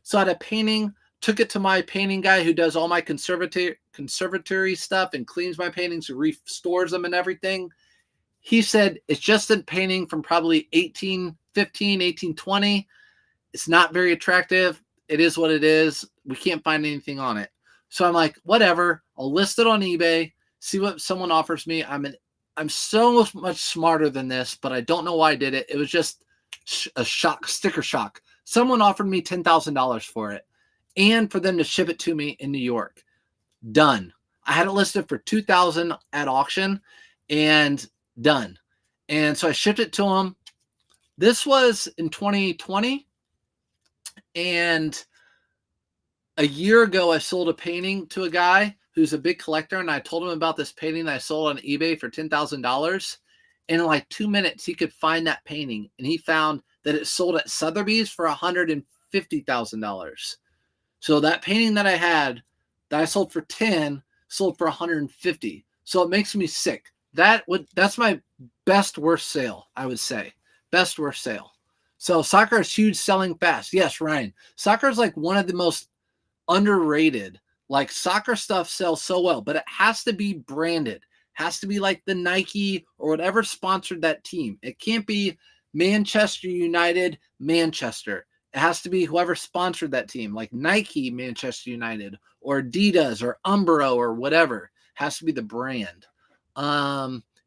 So I had a painting, took it to my painting guy who does all my conservatory stuff and cleans my paintings and restores them and everything. He said, it's just a painting from probably 1815, 1820. It's not very attractive. It is what it is. We can't find anything on it. So I'm like, whatever. I'll list it on eBay, see what someone offers me. I'm so much smarter than this, but I don't know why I did it. It was just a shock, sticker shock. Someone offered me $10,000 for it and for them to ship it to me in New York. Done. I had it listed for $2,000 at auction and done. And so I shipped it to them. This was in 2020. And a year ago, I sold a painting to a guy who's a big collector, and I told him about this painting that I sold on eBay for $10,000. And in like 2 minutes, he could find that painting, and he found that it sold at Sotheby's for $150,000. So that painting that I had, that I sold for 10, sold for 150. So it makes me sick. That's my best worst sale, I would say. Best worst sale. So soccer is huge, selling fast. Yes, Ryan. Soccer is like one of the most underrated. Like soccer stuff sells so well, but it has to be branded. Has to be like the Nike or whatever sponsored that team. It can't be Manchester United, Manchester. It has to be whoever sponsored that team, like Nike, Manchester United, or Adidas, or Umbro, or whatever. It has to be the brand.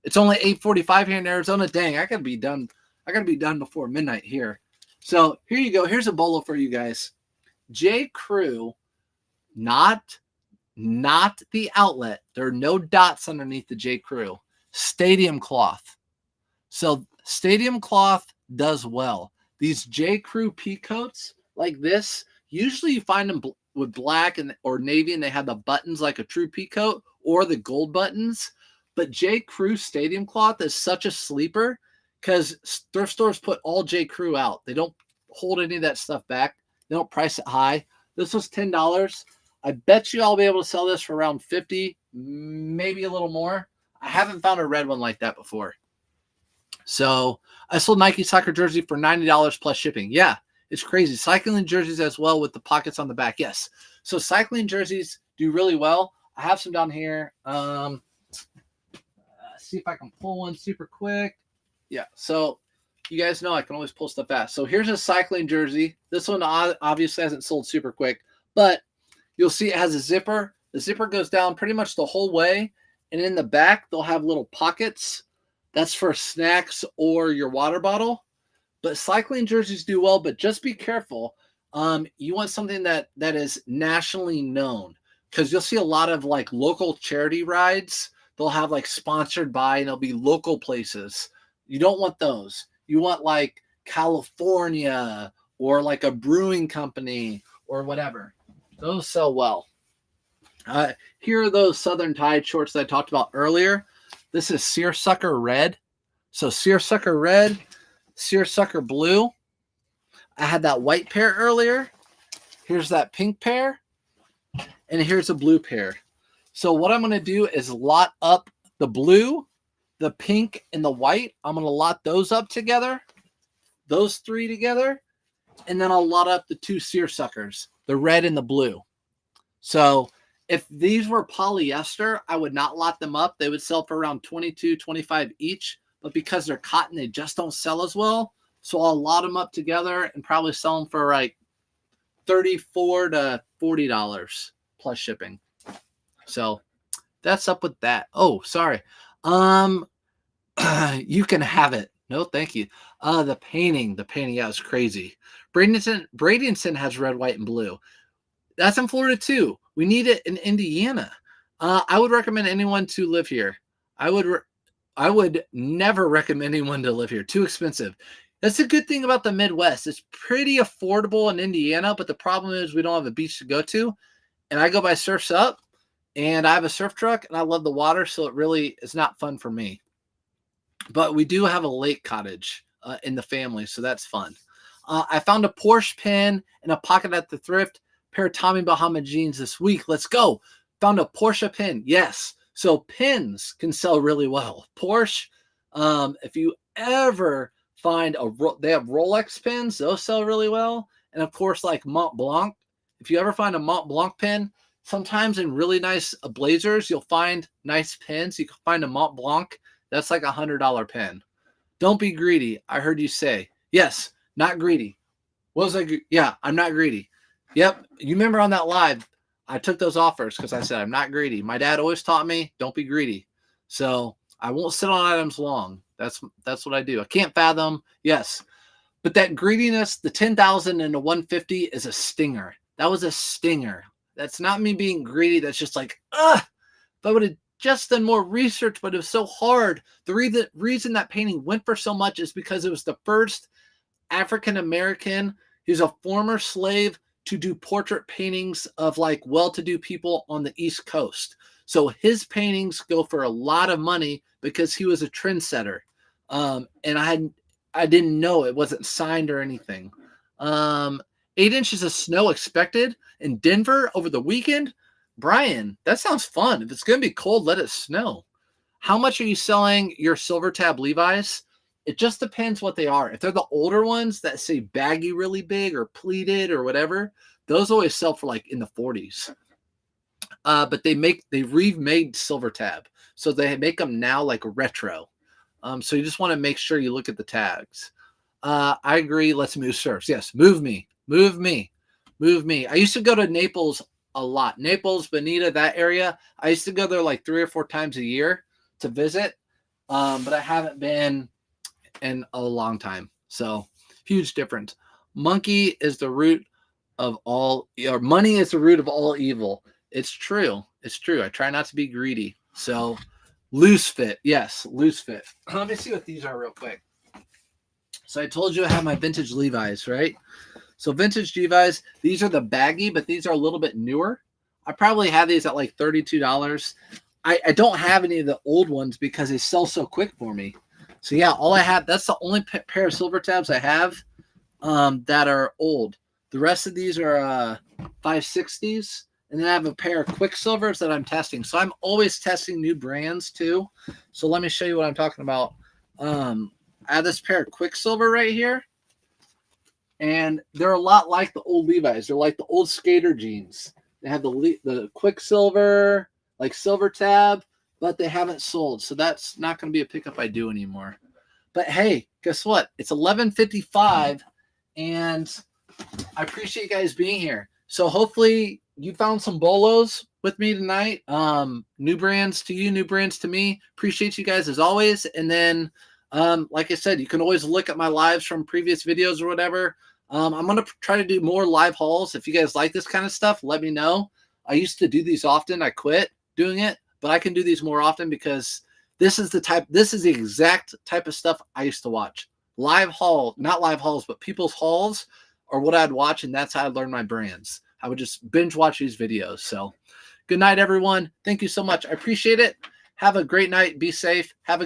It's only 8:45 here in Arizona. Dang, I gotta be done. I gotta be done before midnight here. So here you go. Here's a bolo for you guys. J. Crew, not the outlet. There are no dots underneath the J. Crew. Stadium cloth. So stadium cloth does well. These J. Crew peacoats like this, usually you find them with black or navy, and they have the buttons like a true peacoat or the gold buttons. But J. Crew stadium cloth is such a sleeper because thrift stores put all J. Crew out. They don't hold any of that stuff back. They don't price it high. This was $10. I bet you I'll be able to sell this for around $50, maybe a little more. I haven't found a red one like that before. So I sold Nike soccer jersey for $90 plus shipping. Yeah, it's crazy. Cycling jerseys as well with the pockets on the back. Yes. So cycling jerseys do really well. I have some down here. See if I can pull one super quick. Yeah. So you guys know I can always pull stuff fast. So here's a cycling jersey. This one obviously hasn't sold super quick, but you'll see it has a zipper. The zipper goes down pretty much the whole way. And in the back, they'll have little pockets. That's for snacks or your water bottle. But cycling jerseys do well, but just be careful. You want something that is nationally known, because you'll see a lot of like local charity rides. They'll have like sponsored by, and they'll be local places. You don't want those. You want like California or like a brewing company or whatever. Those sell well. Here are those Southern Tide shorts that I talked about earlier. This is seersucker red. So seersucker red, seersucker blue. I had that white pair earlier. Here's that pink pair. And here's a blue pair. So what I'm going to do is lot up the blue, the pink, and the white. I'm going to lot those up together. Those three together. And then I'll lot up the two seersuckers, the red and the blue. So if these were polyester, I would not lot them up. They would sell for around $22, $25 each. But because they're cotton, they just don't sell as well. So I'll lot them up together and probably sell them for like $34 to $40 plus shipping. So that's up with that. Oh, sorry. You can have it. No, thank you. The painting. Yeah, it's crazy. Bradenton has red, white, and blue. That's in Florida too. We need it in Indiana. I would recommend anyone to live here. I would never recommend anyone to live here. Too expensive. That's a good thing about the Midwest. It's pretty affordable in Indiana, but the problem is we don't have a beach to go to. And I go by Surf's Up, and I have a surf truck, and I love the water, so it really is not fun for me. But we do have a lake cottage in the family, so that's fun. I found a Porsche pin in a pocket at the thrift. pair of Tommy Bahama jeans this week. Let's go. Found a Porsche pin. Yes. So pins can sell really well. Porsche, if you ever find they have Rolex pins, those sell really well. And of course, like Mont Blanc, if you ever find a Mont Blanc pin, sometimes in really nice blazers, you'll find nice pins. You can find a Mont Blanc, that's like $100 pin. Don't be greedy. I heard you say. Yes, not greedy. What was I? Yeah, I'm not greedy. Yep. You remember on that live, I took those offers because I said I'm not greedy. My dad always taught me, don't be greedy. So I won't sit on items long. That's what I do. I can't fathom. Yes. But that greediness, the 10,000 and the 150 is a stinger. That was a stinger. That's not me being greedy. That's just like, if I would have just done more research, but it was so hard. The reason that painting went for so much is because it was the first African-American. He's a former slave to do portrait paintings of like well-to-do people on the East Coast. So his paintings go for a lot of money because he was a trendsetter. And I didn't know it wasn't signed or anything. 8 inches of snow expected in Denver over the weekend. Brian, that sounds fun. If it's going to be cold, let it snow. How much are you selling your silver tab Levi's? It just depends what they are. If they're the older ones that say baggy really big or pleated or whatever, those always sell for like in the 40s. But they remade silver tab. So they make them now like retro. So you just want to make sure you look at the tags. I agree. Let's move surfs. Yes. Move me. I used to go to Naples a lot. Naples, Bonita, that area. I used to go there like 3 or 4 times a year to visit. But I haven't been in a long time. So huge difference. Money is the root of all evil. It's true. I try not to be greedy. So loose fit. Yes, loose fit. Let me see what these are real quick. So I told you I have my vintage Levi's, right? So vintage Levi's, these are the baggy, but these are a little bit newer. I probably have these at like $32. I don't have any of the old ones because they sell so quick for me. So yeah, all I have, that's the only pair of silver tabs I have that are old. The rest of these are 560s. And then I have a pair of Quicksilvers that I'm testing. So I'm always testing new brands too. So let me show you what I'm talking about. I have this pair of Quicksilver right here. And they're a lot like the old Levi's. They're like the old skater jeans. They have the Quicksilver, like silver tab, but they haven't sold. So that's not going to be a pickup I do anymore. But hey, guess what? It's 11:55, and I appreciate you guys being here. So hopefully you found some bolos with me tonight. New brands to you, new brands to me. Appreciate you guys as always. And then, like I said, you can always look at my lives from previous videos or whatever. I'm going to try to do more live hauls. If you guys like this kind of stuff, let me know. I used to do these often. I quit doing it, but I can do these more often because this is the exact type of stuff I used to watch. Not live hauls, but people's hauls are what I'd watch, and that's how I learned my brands. I would just binge watch these videos. So good night, everyone. Thank you so much. I appreciate it. Have a great night. Be safe. Have a good